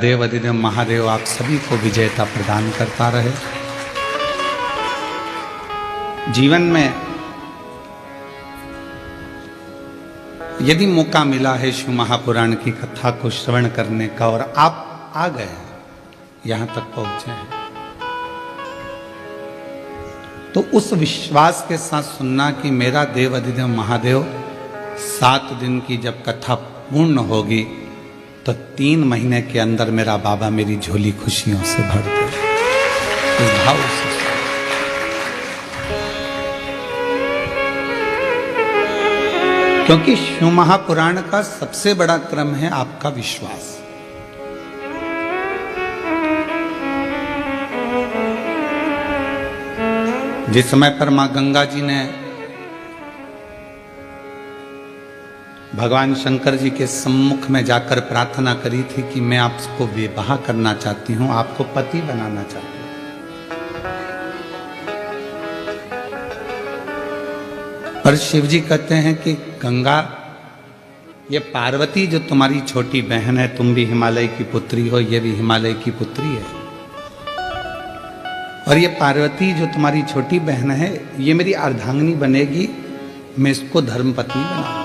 देव अधिदेव महादेव आप सभी को विजयता प्रदान करता रहे। जीवन में यदि मौका मिला है शिव महापुराण की कथा को श्रवण करने का और आप आ गए यहां तक पहुंचे हैं, तो उस विश्वास के साथ सुनना कि मेरा देव अधिदेव महादेव 7 दिन की जब कथा पूर्ण होगी तो 3 महीने के अंदर मेरा बाबा मेरी झोली खुशियों से भर दे। इस भाव से क्योंकि शिव महापुराण का सबसे बड़ा क्रम है आपका विश्वास। जिस समय पर मां गंगा जी ने भगवान शंकर जी के सम्मुख में जाकर प्रार्थना करी थी कि मैं आपको विवाह करना चाहती हूं, आपको पति बनाना चाहती हूं, पर शिव जी कहते हैं कि गंगा, ये पार्वती जो तुम्हारी छोटी बहन है, तुम भी हिमालय की पुत्री हो, ये भी हिमालय की पुत्री है, और ये पार्वती जो तुम्हारी छोटी बहन है ये मेरी अर्धांगिनी बनेगी, मैं इसको धर्मपत्नी बनाऊंगा।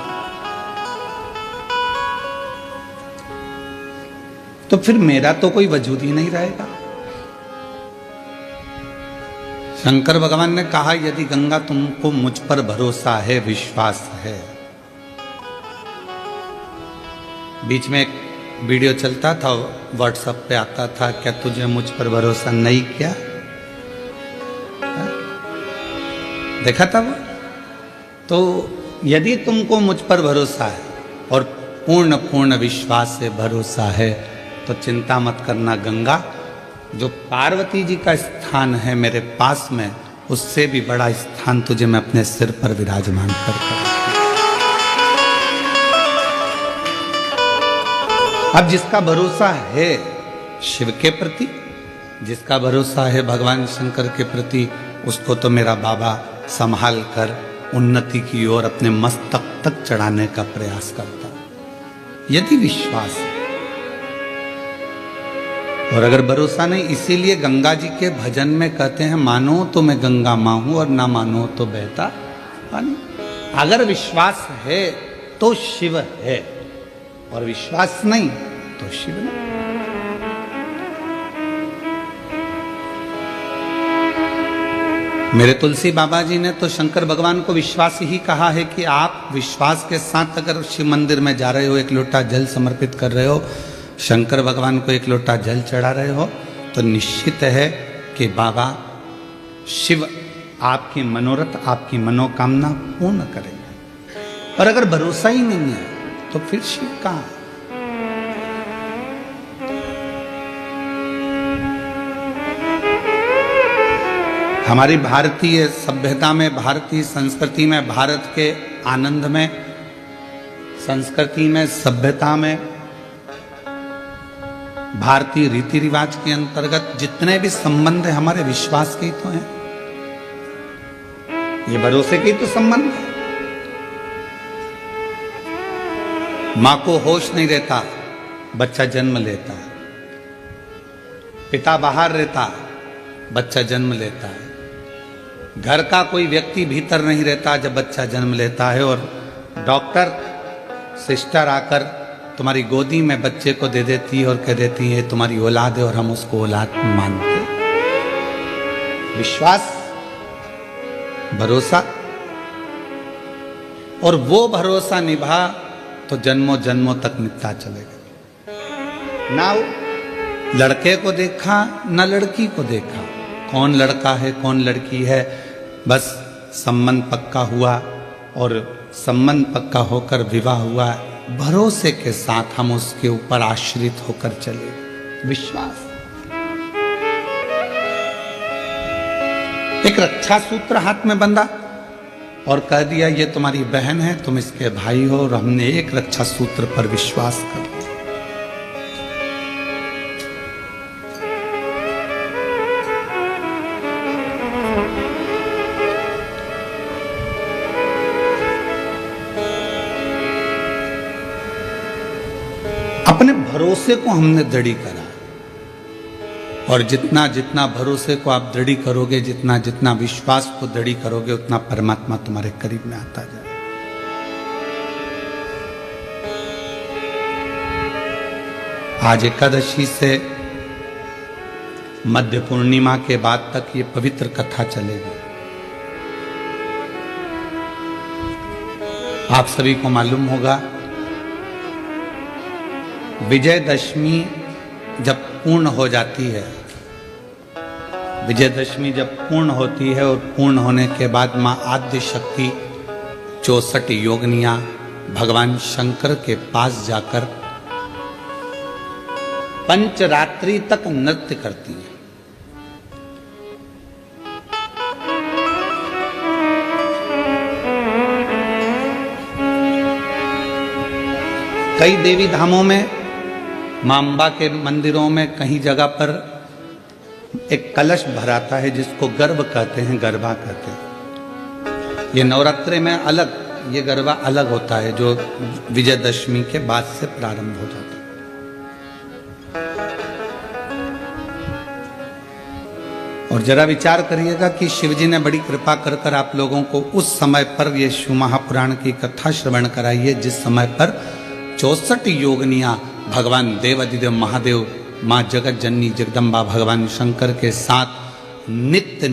तो फिर मेरा तो कोई वजूद ही नहीं रहेगा। शंकर भगवान ने कहा यदि गंगा तुमको मुझ पर भरोसा है, विश्वास है। बीच में एक वीडियो चलता था, व्हाट्सएप पे आता था, क्या तुझे मुझ पर भरोसा नहीं किया? देखा था वो? तो यदि तुमको मुझ पर भरोसा है और पूर्ण विश्वास से भरोसा है तो चिंता मत करना, गंगा जो पार्वती जी का स्थान है मेरे पास में, उससे भी बड़ा स्थान तुझे मैं अपने सिर पर विराजमान करता हूं। अब जिसका भरोसा है शिव के प्रति, जिसका भरोसा है भगवान शंकर के प्रति, उसको तो मेरा बाबा संभाल कर उन्नति की ओर अपने मस्तक तक चढ़ाने का प्रयास करता। यदि विश्वास है और अगर भरोसा नहीं, इसीलिए गंगा जी के भजन में कहते हैं मानो तो मैं गंगा मां हूं और ना मानो तो बहता पानी। अगर विश्वास है तो शिव है और विश्वास नहीं तो शिव नहीं। मेरे तुलसी बाबा जी ने तो शंकर भगवान को विश्वास ही कहा है कि आप विश्वास के साथ अगर शिव मंदिर में जा रहे हो, एक लोटा जल समर्पित कर रहे हो, शंकर भगवान को एक लोटा जल चढ़ा रहे हो, तो निश्चित है कि बाबा शिव आपकी मनोरथ, आपकी मनोकामना पूर्ण करेंगे। और अगर भरोसा ही नहीं है तो फिर शिव कहां? हमारी भारतीय सभ्यता में, भारतीय संस्कृति में, भारत के आनंद में, संस्कृति में, सभ्यता में, भारतीय रीति रिवाज के अंतर्गत जितने भी संबंध है हमारे विश्वास के ही तो हैं, ये भरोसे के ही तो संबंध है। मां को होश नहीं रहता, बच्चा जन्म लेता है, पिता बाहर रहता, बच्चा जन्म लेता है, घर का कोई व्यक्ति भीतर नहीं रहता जब बच्चा जन्म लेता है, और डॉक्टर सिस्टर आकर तुम्हारी गोदी में बच्चे को दे देती है और कह देती है तुम्हारी औलाद है, और हम उसको औलाद मानते। विश्वास, भरोसा, और वो भरोसा निभा तो जन्मों जन्मों तक निभता चलेगा। ना लड़के को देखा ना लड़की को देखा, कौन लड़का है कौन लड़की है, बस संबंध पक्का हुआ और संबंध पक्का होकर विवाह हुआ, भरोसे के साथ हम उसके ऊपर आश्रित होकर चले। विश्वास एक रक्षा सूत्र हाथ में बंधा और कह दिया ये तुम्हारी बहन है, तुम इसके भाई हो, और हमने एक रक्षा सूत्र पर विश्वास कर लिया। अपने भरोसे को हमने दृढ़ी करा। और जितना जितना भरोसे को आप दृढ़ी करोगे, जितना जितना विश्वास को दृढ़ी करोगे, उतना परमात्मा तुम्हारे करीब में आता जाए। आज एकादशी से मध्य पूर्णिमा के बाद तक ये पवित्र कथा चलेगी। आप सभी को मालूम होगा, विजयदशमी जब पूर्ण हो जाती है, विजयदशमी जब पूर्ण होती है और पूर्ण होने के बाद मां आद्य शक्ति 64 योगिनियां भगवान शंकर के पास जाकर पंचरात्रि तक नृत्य करती हैं। कई देवी धामों में, मां अंबा के मंदिरों में कहीं जगह पर एक कलश भराता है जिसको गर्भ कहते हैं, गरबा कहते हैं। ये नवरात्रि में अलग, ये गरबा अलग होता है जो विजयदशमी के बाद से प्रारंभ हो जाता है। और जरा विचार करिएगा कि शिवजी ने बड़ी कृपा कर कर आप लोगों को उस समय पर ये शिव महापुराण की कथा श्रवण कराई है जिस समय पर 64 योगिनियां भगवान देवाधिदेव महादेव, मां जगत जननी जगदम्बा भगवान शंकर के साथ नित्य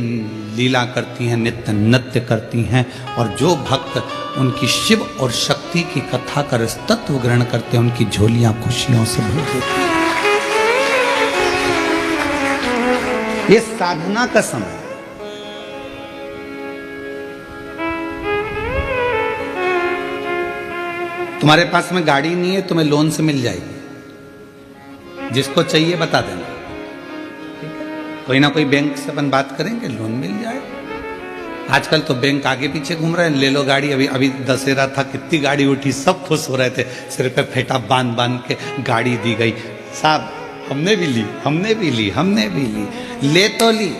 लीला करती हैं, नित्य नृत्य करती हैं। और जो भक्त उनकी शिव और शक्ति की कथा कर तत्व ग्रहण करते हैं, उनकी झोलियां खुशियों से भर देती हैं। ये साधना का समय है। तुम्हारे पास में गाड़ी नहीं है, तुम्हें लोन से मिल जाएगी, जिसको चाहिए बता देना, ठीक है? कोई ना कोई बैंक से अपन बात करेंगे, लोन मिल जाए। आजकल तो बैंक आगे पीछे घूम रहे हैं, ले लो गाड़ी। अभी अभी दशहरा था, कितनी गाड़ी उठी, सब खुश हो रहे थे, सिर पे फेटा बांध बांध के गाड़ी दी गई। साहब हमने भी ली, हमने भी ली, हमने भी ली, ले तो ली,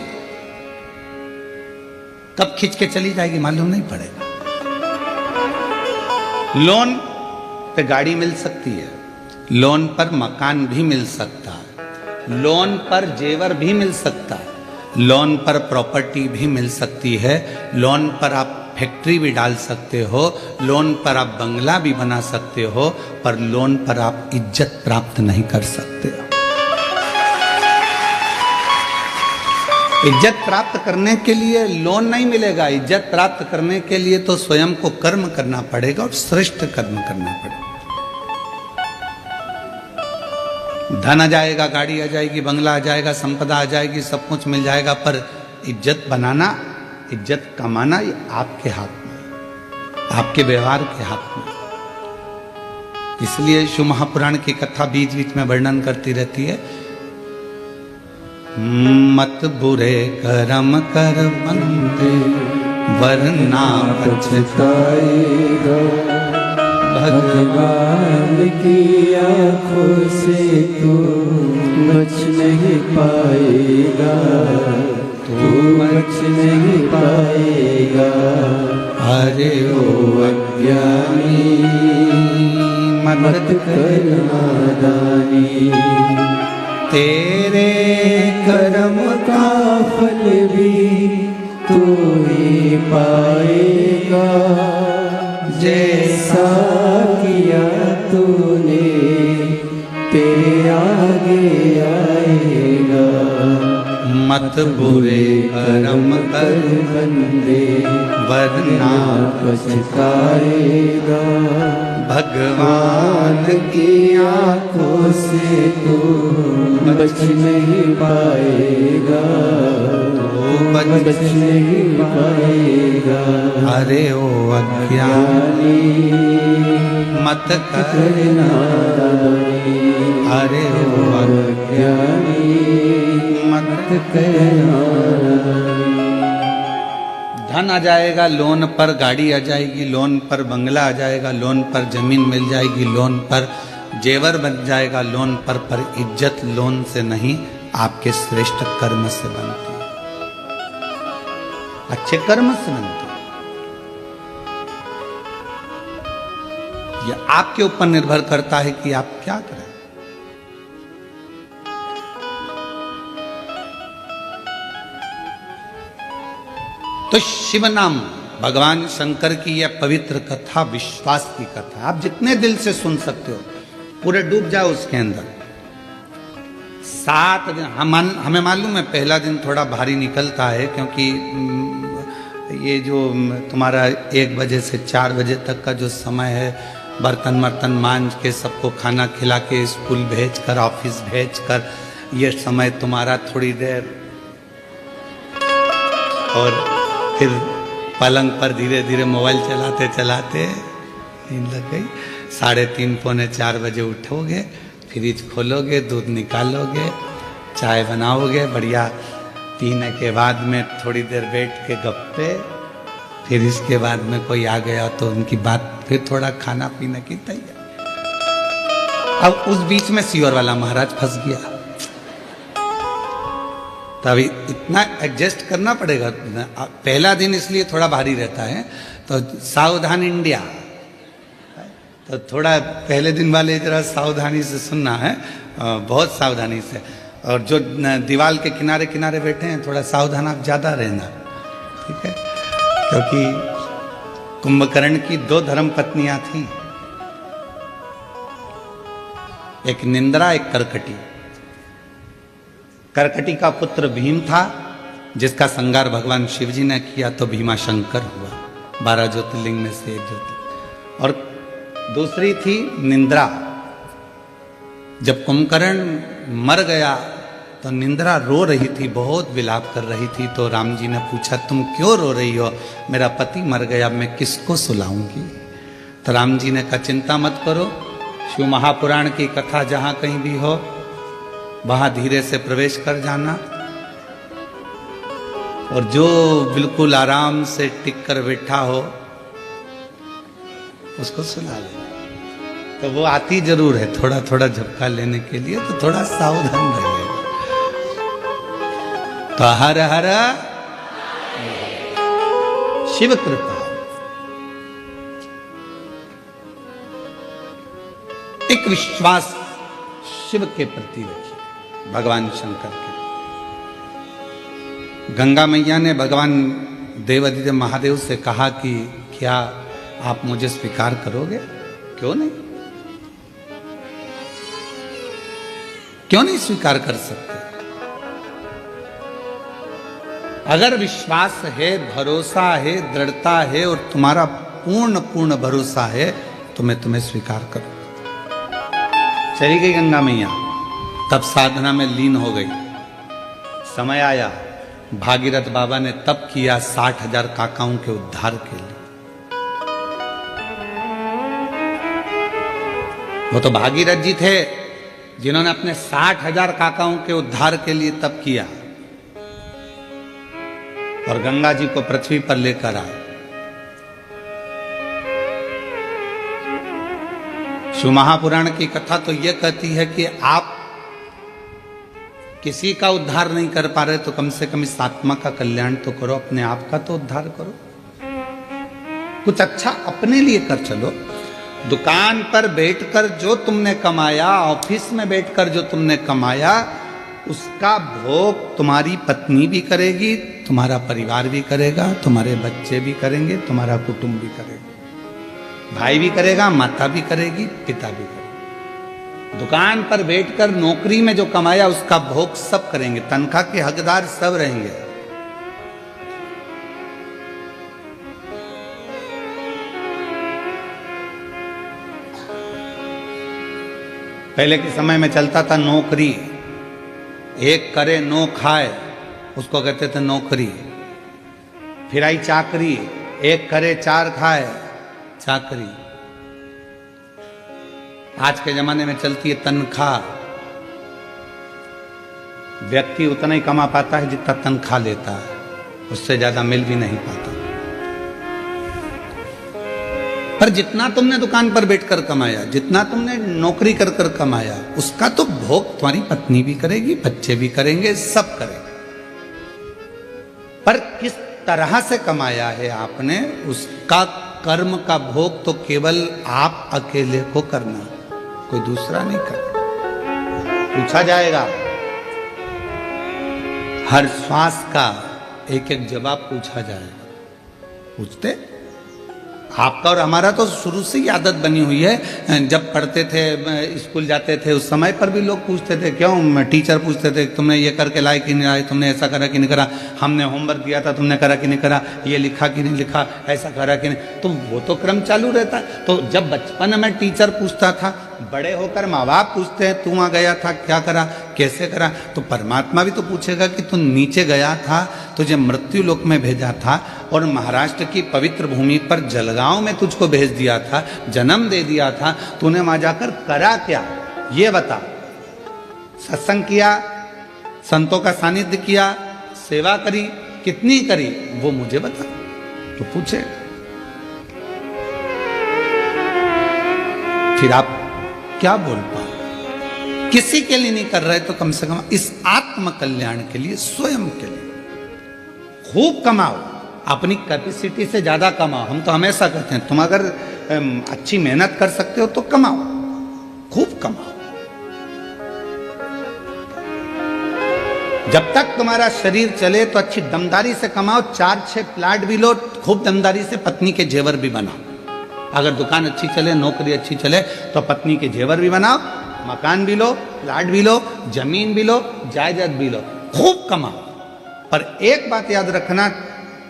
कब खींच के चली जाएगी मालूम नहीं पड़ेगा। लोन पे गाड़ी मिल सकती है, लोन पर मकान भी मिल सकता है, लोन पर जेवर भी मिल सकता है, लोन पर प्रॉपर्टी भी मिल सकती है, लोन पर आप फैक्ट्री भी डाल सकते हो, लोन पर आप बंगला भी बना सकते हो, पर लोन पर आप इज्जत प्राप्त नहीं कर सकते हो। इज्जत प्राप्त करने के लिए लोन नहीं मिलेगा, इज्जत प्राप्त करने के लिए तो स्वयं को कर्म करना पड़ेगा और श्रेष्ठ कर्म करना पड़ेगा। धन आ जाएगा, गाड़ी आ जाएगी, बंगला आ जाएगा, संपदा आ जाएगी, सब कुछ मिल जाएगा, पर इज्जत बनाना, इज्जत कमाना ये आपके हाथ में, आपके व्यवहार के हाथ में। इसलिए शिव महापुराण की कथा बीच बीच में वर्णन करती रहती है, मत बुरे कर्म कर बंदे वरना पछताएगा, भगवान की आंखों से तू बच नहीं पाएगा, तू बच नहीं पाएगा। अरे ओ अज्ञानी मत कर नादानी, तेरे कर्म का फल भी तू ही पाएगा, जैसा किया तूने तेरे आगे आएगा। मत बुरे कर्म कर बंदे वरना पछताएगा, भगवान की आंखों से तू बच नहीं पाएगा, बच नहीं पाएगा। अरे ओ अज्ञानी मत कर नादानी, अरे ओ अज्ञानी मत कर नादानी। धन आ जाएगा, लोन पर गाड़ी आ जाएगी, लोन पर बंगला आ जाएगा, लोन पर जमीन मिल जाएगी, लोन पर जेवर बन जाएगा, लोन पर इज्जत लोन से नहीं, आपके श्रेष्ठ कर्म से बनती है, अच्छे कर्म से बनती है। यह आपके ऊपर निर्भर करता है कि आप क्या करें। तो शिव नाम भगवान शंकर की यह पवित्र कथा विश्वास की कथा, आप जितने दिल से सुन सकते हो, पूरे डूब जाओ उसके अंदर। 7 दिन हमें मालूम है पहला दिन थोड़ा भारी निकलता है, क्योंकि ये जो तुम्हारा 1 बजे से 4 बजे तक का जो समय है, बर्तन वर्तन मांज के सबको खाना खिला के स्कूल भेज कर ऑफिस भेज कर, ये समय तुम्हारा थोड़ी देर, और फिर पलंग पर धीरे धीरे मोबाइल चलाते चलाते नींद लग गई। 3:30 पौने 4 बजे उठोगे, फ्रिज खोलोगे, दूध निकालोगे, चाय बनाओगे, बढ़िया पीने के बाद में थोड़ी देर बैठ के गप्पे, फिर इसके बाद में कोई आ गया तो उनकी बात, फिर थोड़ा खाना पीने की तैयारी। अब उस बीच में सीवर वाला महाराज फंस गया, तभी इतना एडजस्ट करना पड़ेगा। पहला दिन इसलिए थोड़ा भारी रहता है, तो सावधान इंडिया, तो थोड़ा पहले दिन वाले जरा सावधानी से सुनना है, बहुत सावधानी से। और जो दीवार के किनारे किनारे बैठे हैं, थोड़ा सावधान आप ज़्यादा रहना, ठीक है? क्योंकि कुंभकर्ण की 2 धर्म पत्नियां थीं, एक निंद्रा, एक करकटी। करकटी का पुत्र भीम था, जिसका संगार भगवान शिव जी ने किया तो भीमा शंकर हुआ, 12 ज्योतिर्लिंग में से एक ज्योतिर्लिंग। और दूसरी थी निंद्रा। जब कुंभकर्ण मर गया तो निंद्रा रो रही थी, बहुत विलाप कर रही थी। तो राम जी ने पूछा, तुम क्यों रो रही हो? मेरा पति मर गया, मैं किसको सुलाऊंगी? तो राम जी ने कहा, चिंता मत करो, शिव महापुराण की कथा जहां कहीं भी हो, वहां धीरे से प्रवेश कर जाना, और जो बिल्कुल आराम से टिक कर बैठा हो उसको सुना ले। तो वो आती जरूर है थोड़ा थोड़ा झपका लेने के लिए, तो थोड़ा सावधान रहिए। तो हर हर शिव कृपा। एक विश्वास शिव के प्रति रखिए, भगवान शंकर के। गंगा मैया ने भगवान देवादिदेव महादेव से कहा कि क्या आप मुझे स्वीकार करोगे? क्यों नहीं, क्यों नहीं स्वीकार कर सकते? अगर विश्वास है, भरोसा है, दृढ़ता है और तुम्हारा पूर्ण भरोसा है तो मैं तुम्हें स्वीकार करूं। चली गई गंगा मैया, तब साधना में लीन हो गई। समय आया, भागीरथ बाबा ने तप किया 60,000 काकाओं के उद्धार के लिए। वो तो भागीरथ जी थे जिन्होंने अपने 60,000 काकाओं के उद्धार के लिए तप किया और गंगा जी को पृथ्वी पर लेकर आए। शिव महापुराण की कथा तो यह कहती है कि आप किसी का उद्धार नहीं कर पा रहे तो कम से कम इस आत्मा का कल्याण तो करो, अपने आप का तो उद्धार करो, कुछ अच्छा अपने लिए कर चलो। दुकान पर बैठकर जो तुमने कमाया, ऑफिस में बैठकर जो तुमने कमाया, उसका भोग तुम्हारी पत्नी भी करेगी, तुम्हारा परिवार भी करेगा, तुम्हारे बच्चे भी करेंगे, तुम्हारा कुटुंब भी करेगा, भाई भी करेगा, माता भी करेगी, पिता भी करेगा। दुकान पर बैठकर नौकरी में जो कमाया उसका भोग सब करेंगे, तनख्वाह के हकदार सब रहेंगे। पहले के समय में चलता था नौकरी, एक करे नो खाए, उसको कहते थे नौकरी। फिर आई चाकरी, एक करे 4 खाए, चाकरी। आज के जमाने में चलती है तनख्वाह। व्यक्ति उतना ही कमा पाता है जितना तनख्वाह लेता है, उससे ज्यादा मिल भी नहीं पाता। पर जितना तुमने दुकान पर बैठकर कमाया, जितना तुमने नौकरी कर कर कमाया, उसका तो भोग तुम्हारी पत्नी भी करेगी, बच्चे भी करेंगे, सब करेंगे। पर किस तरह से कमाया है आपने, उसका कर्म का भोग तो केवल आप अकेले को करना, कोई दूसरा नहीं करना। पूछा जाएगा हर श्वास का एक एक जवाब पूछा जाएगा। पूछते? आपका और हमारा तो शुरू से ही आदत बनी हुई है। जब पढ़ते थे, स्कूल जाते थे, उस समय पर भी लोग पूछते थे, क्यों? टीचर पूछते थे, तुमने ये करके लाए कि नहीं लाए, तुमने ऐसा करा कि नहीं करा, हमने होमवर्क दिया था, तुमने करा कि नहीं करा, ये लिखा कि नहीं लिखा, ऐसा करा कि नहीं। तो वो तो क्रम चालू रहता। तो जब बचपन में टीचर पूछता था, बड़े होकर माँ बाप पूछते हैं, तू वहाँ गया था, क्या करा, कैसे करा। तो परमात्मा भी तो पूछेगा कि तू नीचे गया था, तुझे मृत्यु लोक में भेजा था और महाराष्ट्र की पवित्र भूमि पर जलगांव में तुझको भेज दिया था, जन्म दे दिया था, तूने वहां जाकर करा क्या, ये बता। सत्संग किया, संतों का सानिध्य किया, सेवा करी, कितनी करी, वो मुझे बता। तो पूछे, फिर आप क्या बोल पाओ? किसी के लिए नहीं कर रहे तो कम से कम इस आत्म कल्याण के लिए, स्वयं के लिए खूब कमाओ, अपनी कैपेसिटी से ज्यादा कमाओ। हम तो हमेशा कहते हैं, तुम अगर अच्छी मेहनत कर सकते हो तो कमाओ, खूब कमाओ। जब तक तुम्हारा शरीर चले तो अच्छी दमदारी से कमाओ। 4-6 प्लाट भी लो, खूब दमदारी से पत्नी के जेवर भी बनाओ। अगर दुकान अच्छी चले, नौकरी अच्छी चले, तो पत्नी के जेवर भी बनाओ, मकान भी लो, प्लाट भी लो, जमीन भी लो, जायदाद भी लो, खूब कमाओ। पर एक बात याद रखना,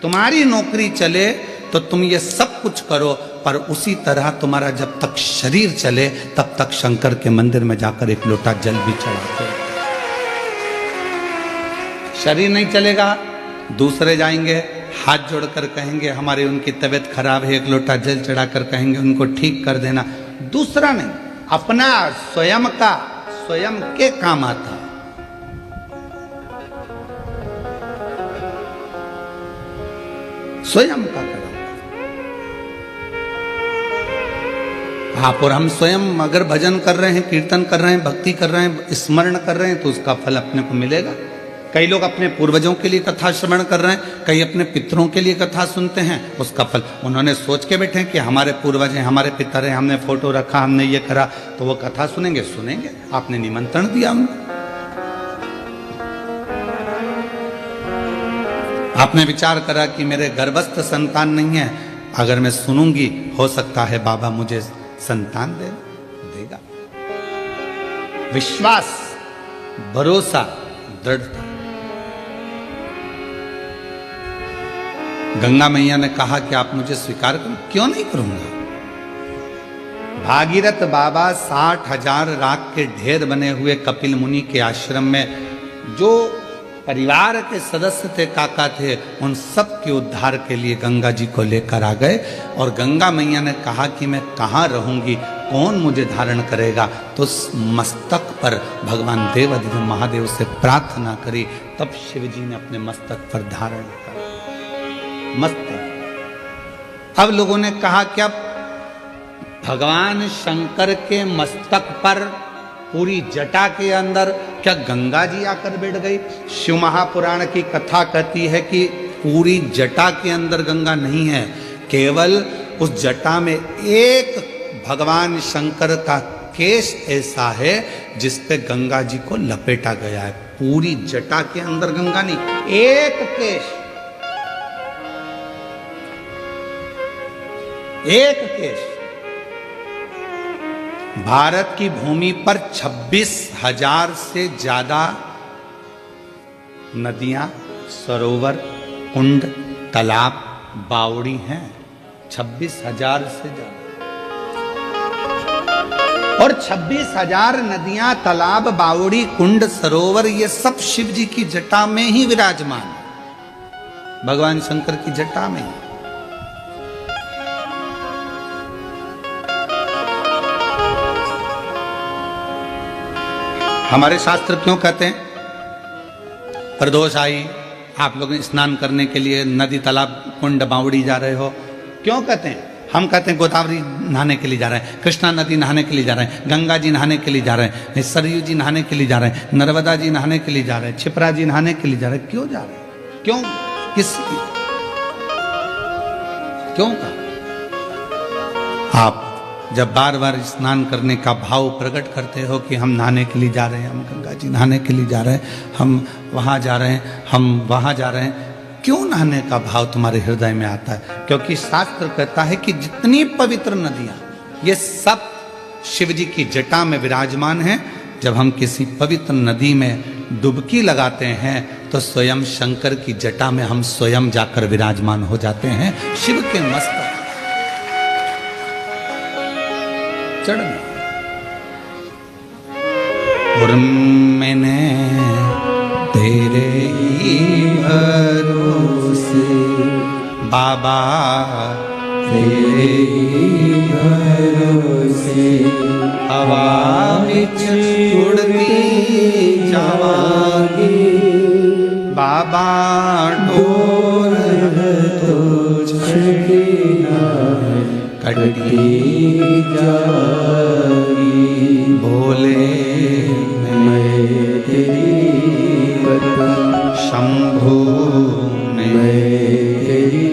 तुम्हारी नौकरी चले तो तुम ये सब कुछ करो, पर उसी तरह तुम्हारा जब तक शरीर चले तब तक शंकर के मंदिर में जाकर एक लोटा जल भी चढ़ाते। शरीर नहीं चलेगा, दूसरे जाएंगे, हाथ जोड़कर कहेंगे हमारी उनकी तबीयत खराब है, एक लोटा जल चढ़ाकर कहेंगे उनको ठीक कर देना। दूसरा नहीं, अपना स्वयं का, स्वयं के काम आता। स्वयं का करो आप और हम। स्वयं अगर भजन कर रहे हैं, कीर्तन कर रहे हैं, भक्ति कर रहे हैं, स्मरण कर रहे हैं, तो उसका फल अपने को मिलेगा। कई लोग अपने पूर्वजों के लिए कथा श्रवण कर रहे हैं, कई अपने पितरों के लिए कथा सुनते हैं, उसका फल उन्होंने सोच के बैठे कि हमारे पूर्वज हैं, हमारे पितर हैं, हमने फोटो रखा, हमने ये करा, तो वो कथा सुनेंगे। सुनेंगे, आपने निमंत्रण दिया उनको, आपने विचार करा कि मेरे गर्भस्थ संतान नहीं है, अगर मैं सुनूंगी हो सकता है बाबा मुझे संतान देगा। विश्वास, भरोसा, दृढ़ता। गंगा मैया ने कहा कि आप मुझे स्वीकार करो। क्यों नहीं करूंगा? भागीरथ बाबा 60,000 राख के ढेर बने हुए कपिल मुनि के आश्रम में जो परिवार के सदस्य थे, काका थे, उन सब के उद्धार के लिए गंगा जी को लेकर आ गए। और गंगा मैया ने कहा कि मैं कहाँ रहूंगी, कौन मुझे धारण करेगा? तो मस्तक पर भगवान देवाधिदेव महादेव से प्रार्थना करी, तब शिव जी ने अपने मस्तक पर धारण करा। मस्तक। अब लोगों ने कहा क्या भगवान शंकर के मस्तक पर पूरी जटा के अंदर क्या गंगा जी आकर बैठ गई? शिव महापुराण की कथा कहती है कि पूरी जटा के अंदर गंगा नहीं है, केवल उस जटा में एक भगवान शंकर का केश ऐसा है जिस पे गंगा जी को लपेटा गया है। पूरी जटा के अंदर गंगा नहीं, एक केश, एक केश। भारत की भूमि पर 26,000 से ज्यादा नदियां, सरोवर, कुंड, तालाब, बावड़ी हैं। 26,000 से ज्यादा। और 26,000 नदियां, तालाब, बावड़ी, कुंड, सरोवर, ये सब शिव जी की जटा में ही विराजमान, भगवान शंकर की जटा में। हमारे शास्त्र क्यों कहते हैं प्रदोष आई, आप लोग स्नान करने के लिए नदी, तालाब, कुंड, बावड़ी जा रहे हो? क्यों कहते हैं? हम कहते हैं गोदावरी नहाने के लिए जा रहे हैं, कृष्णा नदी नहाने के लिए जा रहे हैं, गंगा जी नहाने के लिए जा रहे हैं, सरयू जी नहाने के लिए जा रहे हैं, नर्मदा जी नहाने के लिए जा रहे हैं, छिपरा जी नहाने के लिए जा रहे हैं। क्यों जा रहे हैं? क्यों? किस क्यों का? आप जब बार बार स्नान करने का भाव प्रकट करते हो कि हम नहाने के लिए जा रहे हैं, हम गंगा जी नहाने के लिए जा रहे हैं, हम वहाँ जा रहे हैं, हम वहाँ जा रहे हैं, क्यों नहाने का भाव तुम्हारे हृदय में आता है? क्योंकि शास्त्र कहता है कि जितनी पवित्र नदियां ये सब शिव जी की जटा में विराजमान हैं। जब हम किसी पवित्र नदी में डुबकी लगाते हैं तो स्वयं शंकर की जटा में हम स्वयं जाकर विराजमान हो जाते हैं, शिव के मस्तक चढ़। और मैंने तेरे ही भरोसे बाबा, तेरे ही भरोसे हवा विच उड़ती जावांगी बाबा, डोर तो छड़ना कटी जाएगी। भोले मैं तेरी कसम, शंभु में तेरी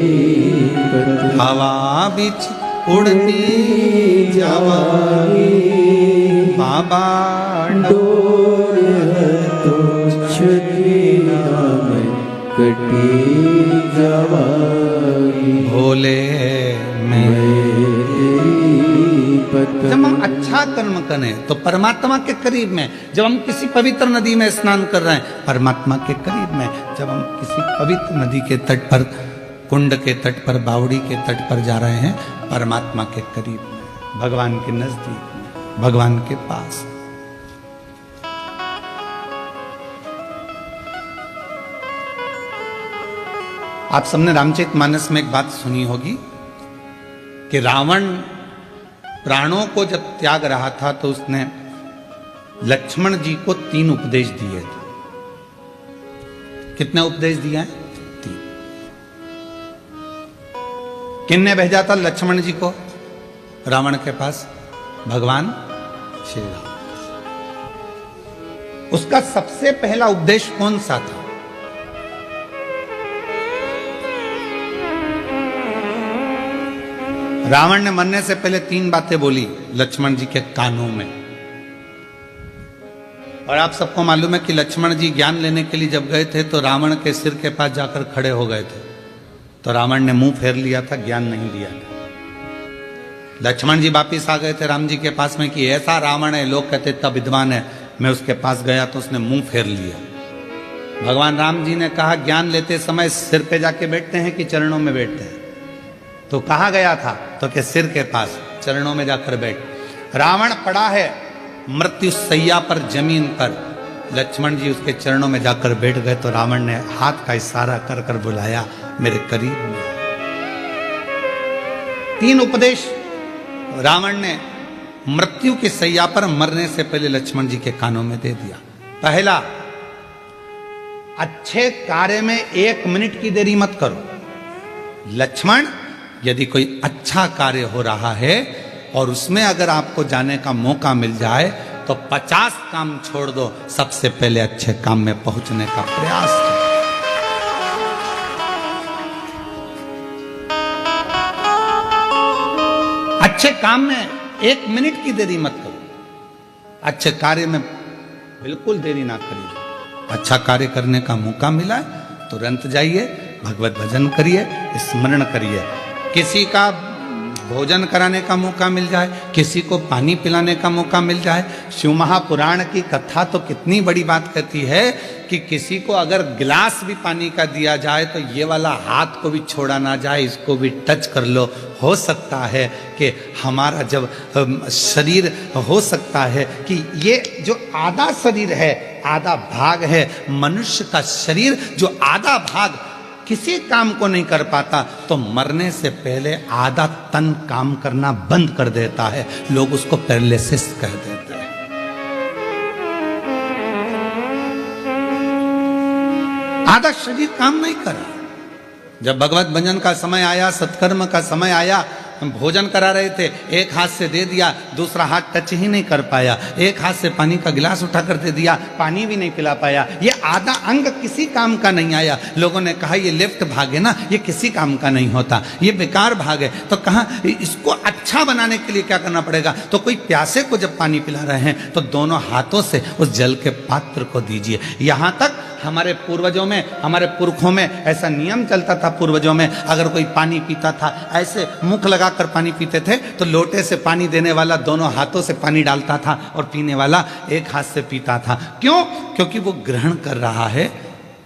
कसम हवा बिच उड़ती जावांगी बाबा, डोर तो छड़ना कटी जाएगी। भोले में। जब जब हम अच्छा कर्म करें तो परमात्मा के करीब में, जब हम किसी पवित्र नदी में स्नान कर रहे हैं परमात्मा के करीब में, जब हम किसी पवित्र नदी के तट पर, कुंड के तट पर, बावड़ी के तट पर जा रहे हैं परमात्मा के करीब में, भगवान के नजदीक में, भगवान के पास। आप सबने रामचरितमानस में एक बात सुनी होगी कि रावण प्राणों को जब त्याग रहा था तो उसने लक्ष्मण जी को 3 उपदेश दिए थे। कितने उपदेश दिए हैं? 3। किन्ने भेजा था लक्ष्मण जी को रावण के पास? भगवान श्री राम। उसका सबसे पहला उपदेश कौन सा था? रावण ने मरने से पहले 3 बातें बोली लक्ष्मण जी के कानों में। और आप सबको मालूम है कि लक्ष्मण जी ज्ञान लेने के लिए जब गए थे तो रावण के सिर के पास जाकर खड़े हो गए थे, तो रावण ने मुंह फेर लिया था, ज्ञान नहीं दिया था। लक्ष्मण जी वापिस आ गए थे राम जी के पास में कि ऐसा रावण है, लोग कहते तब विद्वान है। मैं उसके पास गया तो उसने मुंह फेर लिया। भगवान राम जी ने कहा ज्ञान लेते समय सिर पे जाके बैठते हैं कि चरणों में बैठते हैं? तो कहाँ गया था? तो के सिर के पास, चरणों में जाकर बैठ। रावण पड़ा है मृत्यु सैया पर, जमीन पर, लक्ष्मण जी उसके चरणों में जाकर बैठ गए तो रावण ने हाथ का इशारा कर कर बुलाया मेरे करीब में। 3 उपदेश रावण ने मृत्यु की सैया पर मरने से पहले लक्ष्मण जी के कानों में दे दिया। पहला, अच्छे कार्य में 1 मिनट की देरी मत करो। लक्ष्मण, यदि कोई अच्छा कार्य हो रहा है और उसमें अगर आपको जाने का मौका मिल जाए तो 50 काम छोड़ दो, सबसे पहले अच्छे काम में पहुंचने का प्रयास करो। अच्छे काम में 1 मिनट की देरी मत करो। अच्छे कार्य में बिल्कुल देरी ना करिए। अच्छा कार्य करने का मौका मिला तुरंत जाइए, भगवत भजन करिए, स्मरण करिए। किसी का भोजन कराने का मौका मिल जाए, किसी को पानी पिलाने का मौका मिल जाए। शिव महापुराण की कथा तो कितनी बड़ी बात कहती है कि किसी को अगर गिलास भी पानी का दिया जाए तो ये वाला हाथ को भी छोड़ा ना जाए, इसको भी टच कर लो। हो सकता है कि हमारा जब शरीर, हो सकता है कि ये जो आधा शरीर है, आधा भाग है मनुष्य का शरीर, जो आधा भाग किसी काम को नहीं कर पाता तो मरने से पहले आधा तन काम करना बंद कर देता है। लोग उसको पैरालिसिस कह देते हैं। आधा शरीर काम नहीं करा। जब भगवत भजन का समय आया, सत्कर्म का समय आया, हम भोजन करा रहे थे, एक हाथ से दे दिया, दूसरा हाथ टच ही नहीं कर पाया। एक हाथ से पानी का गिलास उठा कर दे दिया, पानी भी नहीं पिला पाया। ये आधा अंग किसी काम का नहीं आया। लोगों ने कहा ये लेफ्ट भाग है ना, ये किसी काम का नहीं होता, ये बेकार भाग है। तो कहा इसको अच्छा बनाने के लिए क्या करना पड़ेगा? तो कोई प्यासे को जब पानी पिला रहे हैं तो दोनों हाथों से उस जल के पात्र को दीजिए। यहां तक हमारे पूर्वजों में, हमारे पुरखों में ऐसा नियम चलता था। पूर्वजों में अगर कोई पानी पीता था, ऐसे मुख लगाकर पानी पीते थे, तो लोटे से पानी देने वाला दोनों हाथों से पानी डालता था और पीने वाला एक हाथ से पीता था। क्यों? क्योंकि वो ग्रहण कर रहा है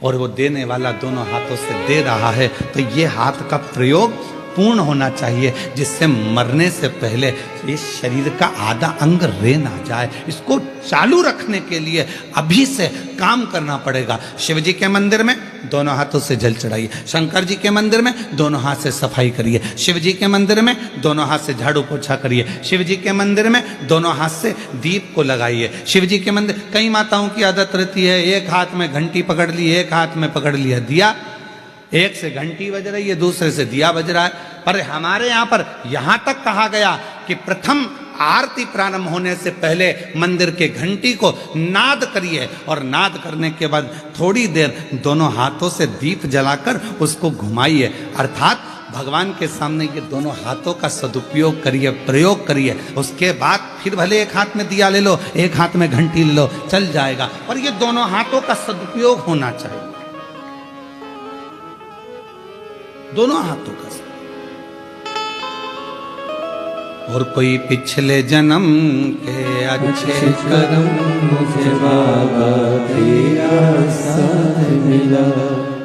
और वो देने वाला दोनों हाथों से दे रहा है। तो ये हाथ का प्रयोग पूर्ण होना चाहिए, जिससे मरने से पहले इस शरीर का आधा अंग रह ना जाए। इसको चालू रखने के लिए अभी से काम करना पड़ेगा। शिव जी के मंदिर में दोनों हाथों से जल चढ़ाइए, शंकर जी के मंदिर में दोनों हाथ से सफाई करिए, शिव जी के मंदिर में दोनों हाथ से झाड़ू पोछा करिए, शिव जी के मंदिर में दोनों हाथ से दीप को लगाइए। शिव जी के मंदिर, कई माताओं की आदत रहती है एक हाथ में घंटी पकड़ ली, एक हाथ में पकड़ लिया दिया, एक से घंटी बज रही है, दूसरे से दिया बज रहा है। पर हमारे यहाँ पर यहाँ तक कहा गया कि प्रथम आरती प्रारंभ होने से पहले मंदिर के घंटी को नाद करिए और नाद करने के बाद थोड़ी देर दोनों हाथों से दीप जलाकर उसको घुमाइए। अर्थात भगवान के सामने ये दोनों हाथों का सदुपयोग करिए, प्रयोग करिए। उसके बाद फिर भले एक हाथ में दिया ले लो, एक हाथ में घंटी ले लो, चल जाएगा, पर ये दोनों हाथों का सदुपयोग होना चाहिए, दोनों हाथों का। और कोई पिछले जन्म के अच्छे कर्म मुझे बाबा तेरा साथ मिला,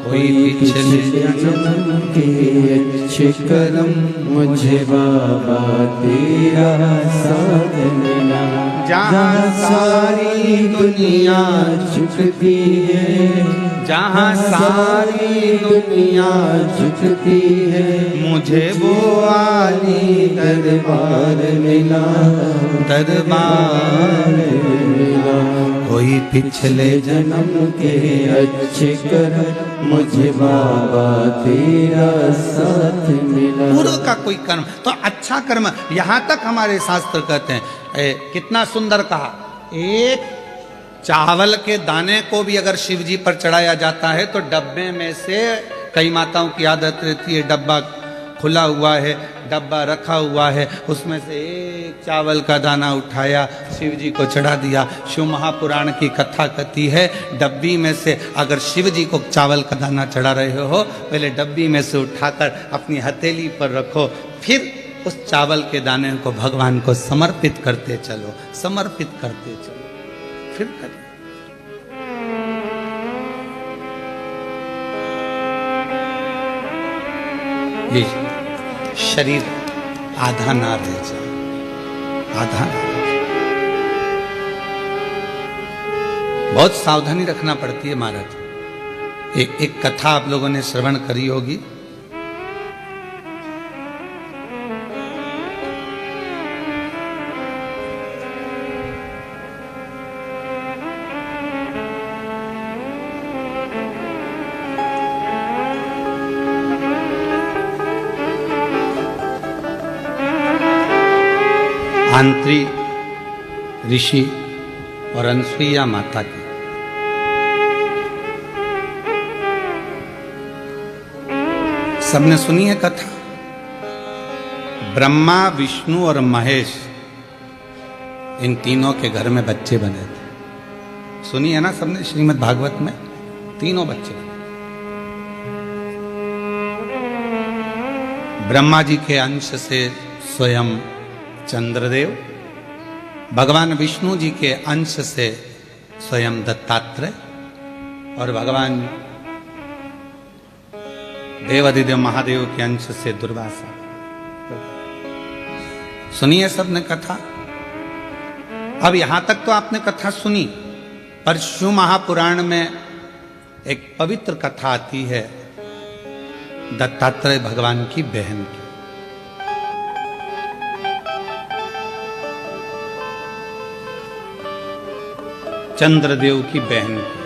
कोई पिछले जन्म के अच्छे कर्म मुझे बाबा तेरा साथ मिला। जहाँ सारी दुनिया झुकती है, जहाँ सारी दुनिया झुकती है, मुझे वो आली दरबार मिला, दरबार मिला। कोई पिछले जन्म के अच्छे कर्म मुझे बाबा तेरा साथ मिला। पूर्व का कोई कर्म तो अच्छा कर्म, यहाँ तक हमारे शास्त्र कहते हैं। कितना सुंदर कहा, एक चावल के दाने को भी अगर शिव जी पर चढ़ाया जाता है तो डब्बे में से, कई माताओं की आदत रहती है डब्बा खुला हुआ है, डब्बा रखा हुआ है, उसमें से एक चावल का दाना उठाया, शिव जी को चढ़ा दिया। शिव महापुराण की कथा कहती है, डब्बी में से अगर शिव जी को चावल का दाना चढ़ा रहे हो, पहले डब्बी में से उठाकर अपनी हथेली पर रखो, फिर उस चावल के दाने को भगवान को समर्पित करते चलो, समर्पित करते चलो, फिर करें। ये शरीर आधा ना रह जाए, आधा ना रह जाए। बहुत सावधानी रखना पड़ती है महाराज। एक कथा आप लोगों ने श्रवण करी होगी। आंत्री ऋषि और अनसुईया माता की। सबने सुनी है कथा। ब्रह्मा, विष्णु और महेश, इन तीनों के घर में बच्चे बने थे। सुनी है ना सबने, श्रीमद् भागवत में तीनों बच्चे बने। ब्रह्मा जी के अंश से स्वयं चंद्रदेव, भगवान विष्णु जी के अंश से स्वयं दत्तात्रेय और भगवान देवाधिदेव महादेव के अंश से दुर्वासा। सुनिए सबने कथा। अब यहां तक तो आपने कथा सुनी, पर शिव महापुराण में एक पवित्र कथा आती है दत्तात्रेय भगवान की बहन की। चंद्रदेव की बहन की,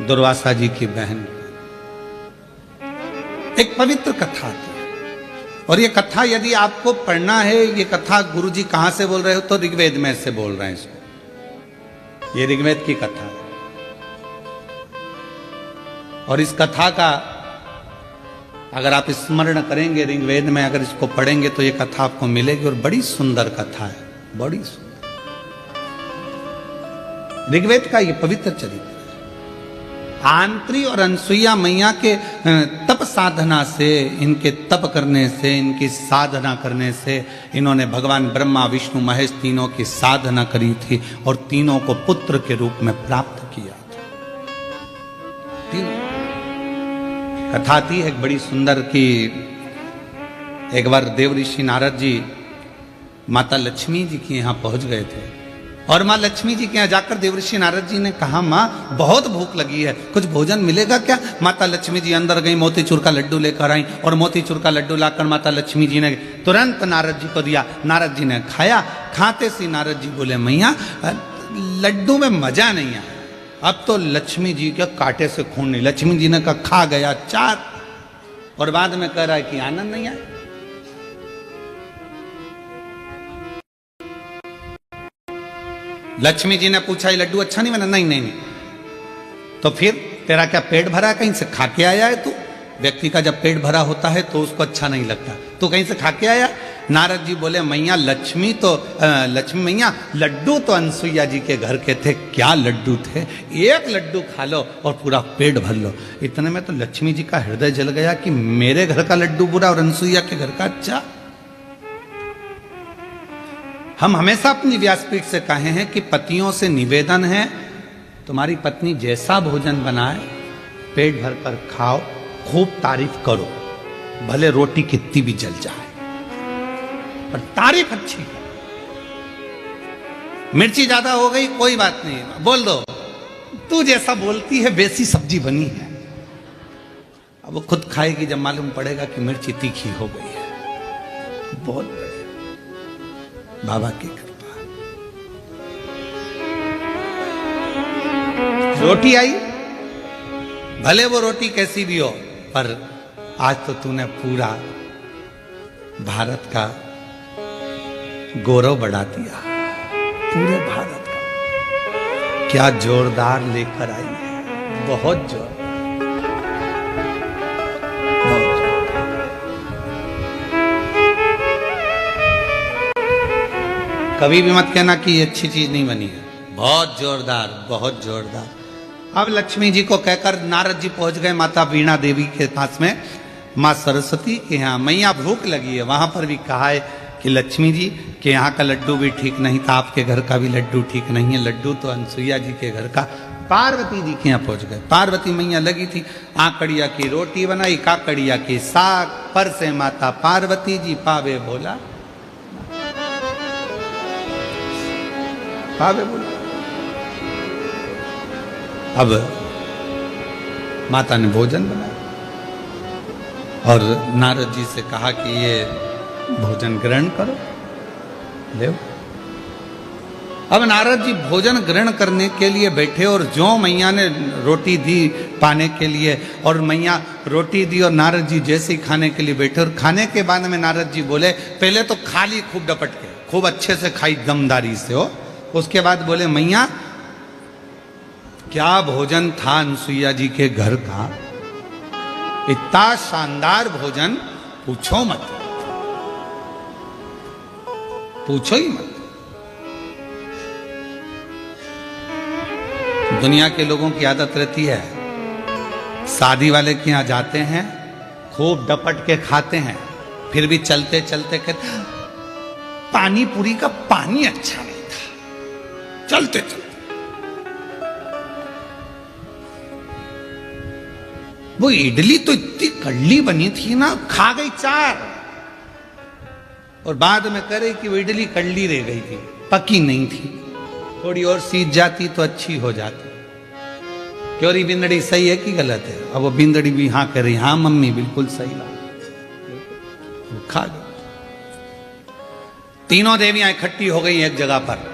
दुर्वासा जी की बहन की। एक पवित्र कथा थी। और ये कथा यदि आपको पढ़ना है, ये कथा गुरु जी कहां से बोल रहे हो, तो ऋग्वेद में से बोल रहे हैं इसको। ये ऋग्वेद की कथा है। और इस कथा का अगर आप स्मरण करेंगे, ऋग्वेद में अगर इसको पढ़ेंगे तो ये कथा आपको मिलेगी। और बड़ी सुंदर कथा है, बड़ी सुंदर। ऋग्वेद का ये पवित्र चरित्र। आंत्री और अनसुईया मैया के तप साधना से, इनके तप करने से, इनकी साधना करने से इन्होंने भगवान ब्रह्मा विष्णु महेश तीनों की साधना करी थी और तीनों को पुत्र के रूप में प्राप्त किया था। तीनों कथा थी एक बड़ी सुंदर की, एक बार देव ऋषि नारद जी माता लक्ष्मी जी के यहाँ पहुंच गए थे और माँ लक्ष्मी जी के यहाँ जाकर देवऋषि नारद जी ने कहा, माँ बहुत भूख लगी है, कुछ भोजन मिलेगा क्या? माता लक्ष्मी जी अंदर गई, मोतीचूर का लड्डू लेकर आई और मोतीचूर का लड्डू लाकर माता लक्ष्मी जी ने तुरंत नारद जी को दिया। नारद जी ने खाया। खाते से नारद जी बोले, मैया लड्डू में मजा नहीं आया, अब तो लक्ष्मी जी के कांटे से खून नहीं। लक्ष्मी जी ने कहा, खा गया 4 और बाद में कह रहा है कि आनंद नहीं आया। लक्ष्मी जी ने पूछा, ये लड्डू अच्छा नहीं बना? नहीं नहीं नहीं। तो फिर तेरा क्या पेट भरा है? कहीं से खा के आया है तू? व्यक्ति का जब पेट भरा होता है तो उसको अच्छा नहीं लगता, तो कहीं से खा के आया? नारद जी बोले, मैया लक्ष्मी मैया लड्डू तो अनसुईया जी के घर के थे, क्या लड्डू थे, एक लड्डू खा लो और पूरा पेट भर लो। इतने में तो लक्ष्मी जी का हृदय जल गया कि मेरे घर का लड्डू बुरा और अनसुईया के घर का अच्छा। हम हमेशा अपनी व्यासपीठ से कहे हैं कि पतियों से निवेदन है, तुम्हारी पत्नी जैसा भोजन बनाए पेट भर कर खाओ, खूब तारीफ करो, भले रोटी कितनी भी जल जाए पर तारीफ अच्छी है। मिर्ची ज्यादा हो गई कोई बात नहीं, बोल दो तू जैसा बोलती है वैसी सब्जी बनी है। अब वो खुद खाएगी जब मालूम पड़ेगा कि मिर्ची तीखी हो गई है। बहुत बाबा की कृपा। रोटी आई, भले वो रोटी कैसी भी हो, पर आज तो तूने पूरा भारत का गौरव बढ़ा दिया, पूरे भारत का। क्या जोरदार लेकर आई है, बहुत जोर। कभी भी मत कहना कि ये अच्छी चीज नहीं बनी है, बहुत जोरदार, बहुत जोरदार। अब लक्ष्मी जी को कहकर नारद जी पहुंच गए माता वीणा देवी के पास में, माँ सरस्वती के यहाँ। मैया भूख लगी है, वहां पर भी कहा है कि लक्ष्मी जी के यहाँ का लड्डू भी ठीक नहीं था, आपके घर का भी लड्डू ठीक नहीं है, लड्डू तो अनसुईया जी के घर का। पार्वती जी के यहाँ पहुंच गए। पार्वती मैया लगी थी, आकड़िया की रोटी बनाई, काकड़िया की साग, पर से माता पार्वती जी पावे बोला, पावे बोला। अब माता ने भोजन बनाया और नारद जी से कहा कि ये भोजन ग्रहण करो, ले। अब नारद जी भोजन ग्रहण करने के लिए बैठे और जो मैया ने रोटी दी पाने के लिए, और मैया रोटी दी और नारद जी जैसे ही खाने के लिए बैठे, और खाने के बाद में नारद जी बोले, पहले तो खा ली खूब डपट के, खूब अच्छे से खाई दमदारी से हो। उसके बाद बोले, मैया क्या भोजन था अनसुईया जी के घर का, इतना शानदार भोजन, पूछो मत, पूछो ही मत। दुनिया के लोगों की आदत रहती है, शादी वाले के यहां जाते हैं, खूब डपट के खाते हैं, फिर भी चलते चलते कहते पानी पूरी का पानी अच्छा नहीं था, चलते चलते। वो इडली तो इतनी कड़ली बनी थी ना, खा गई 4 और बाद में करे कि वो इडली कड़ली रह गई थी, पकी नहीं थी, थोड़ी और सीज जाती तो अच्छी हो जाती। क्योरी बिंदड़ी सही है कि गलत है? अब वो बिंदड़ी भी हाँ कह रही, हाँ मम्मी बिल्कुल सही बात। खा गई। तीनों देवियां इकट्ठी हो गई एक जगह पर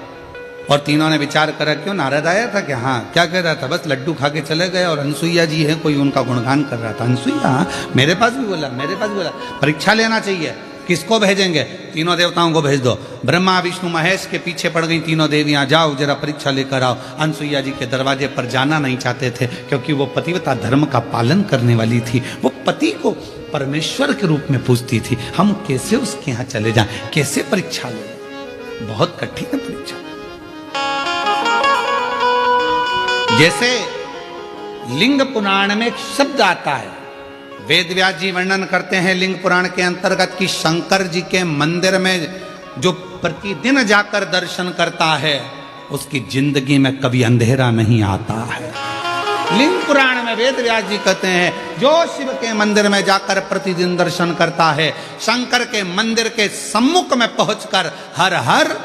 और तीनों ने विचार करा, क्यों नारद आया था क्या? हाँ। क्या कह रहा था? बस लड्डू खा के चले गए और अनसुईया जी है, कोई उनका गुणगान कर रहा था। अनसुईया? मेरे पास भी बोला, मेरे पास भी बोला, परीक्षा लेना चाहिए। किसको भेजेंगे? तीनों देवताओं को भेज दो। ब्रह्मा विष्णु महेश के पीछे पड़ गई तीनों देवियां, जाओ जरा परीक्षा लेकर आओ। अनसुईया जी के दरवाजे पर जाना नहीं चाहते थे क्योंकि वो पतिव्रता धर्म का पालन करने वाली थी। वो पति को परमेश्वर के रूप में पूजती थी। हम कैसे उसके यहाँ चले जाएं, कैसे परीक्षा लें? बहुत कठिन है परीक्षा। जैसे लिंग पुराण में एक शब्द आता है, वेद व्यास जी वर्णन करते हैं लिंग पुराण के अंतर्गत कि शंकर जी के मंदिर में जो प्रतिदिन जाकर दर्शन करता है उसकी जिंदगी में कभी अंधेरा नहीं आता है। लिंग पुराण में वेद व्यास जी कहते हैं जो शिव के मंदिर में जाकर प्रतिदिन दर्शन करता है, शंकर के मंदिर के सम्मुख में पहुंचकर हर हर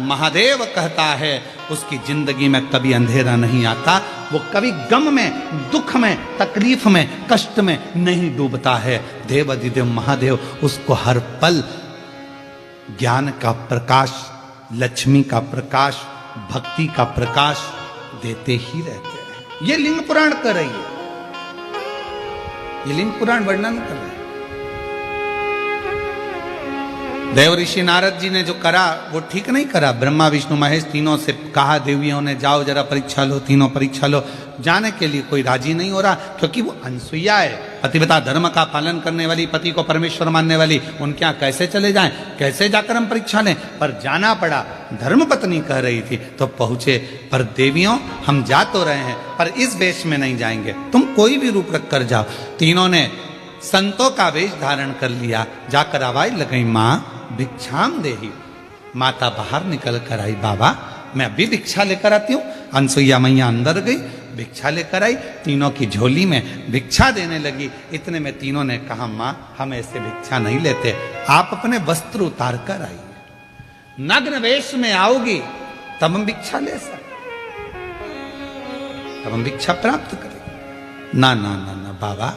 महादेव कहता है, उसकी जिंदगी में कभी अंधेरा नहीं आता, वो कभी गम में, दुख में, तकलीफ में, कष्ट में नहीं डूबता है। देवाधिदेव महादेव उसको हर पल ज्ञान का प्रकाश, लक्ष्मी का प्रकाश, भक्ति का प्रकाश देते ही रहते हैं। ये लिंग पुराण कर रही है, ये लिंग पुराण वर्णन कर रहे हैं। देव ऋषि नारद जी ने जो करा वो ठीक नहीं करा। ब्रह्मा विष्णु महेश तीनों से कहा देवियों ने जाओ जरा परीक्षा लो, तीनों परीक्षा लो। जाने के लिए कोई राजी नहीं हो रहा, क्योंकि वो अनसुईया है, पतिव्रता धर्म का पालन करने वाली, पति को परमेश्वर मानने वाली। उनके यहाँ कैसे चले जाएं, कैसे जाकर हम परीक्षा लें? पर जाना पड़ा, धर्म पत्नी कह रही थी तो पहुंचे। पर देवियों हम जा तो रहे हैं पर इस वेश में नहीं जाएंगे, तुम कोई भी रूप रख कर जाओ। तीनों ने संतों का वेश धारण कर लिया, जाकर आवाज लगाई, माँ भिक्षाम देही। माता बाहर निकल कर आई, बाबा मैं अभी भिक्षा लेकर आती हूँ। अनसुईया मैया अंदर गई, भिक्षा लेकर आई, तीनों की झोली में भिक्षा देने लगी। इतने में तीनों ने कहा, माँ हम ऐसे भिक्षा नहीं लेते, आप अपने वस्त्र उतार कर आइए, नग्न वेश में आओगी तब हम भिक्षा ले सकते, तब हम भिक्षा प्राप्त करेंगे। ना ना ना ना बाबा,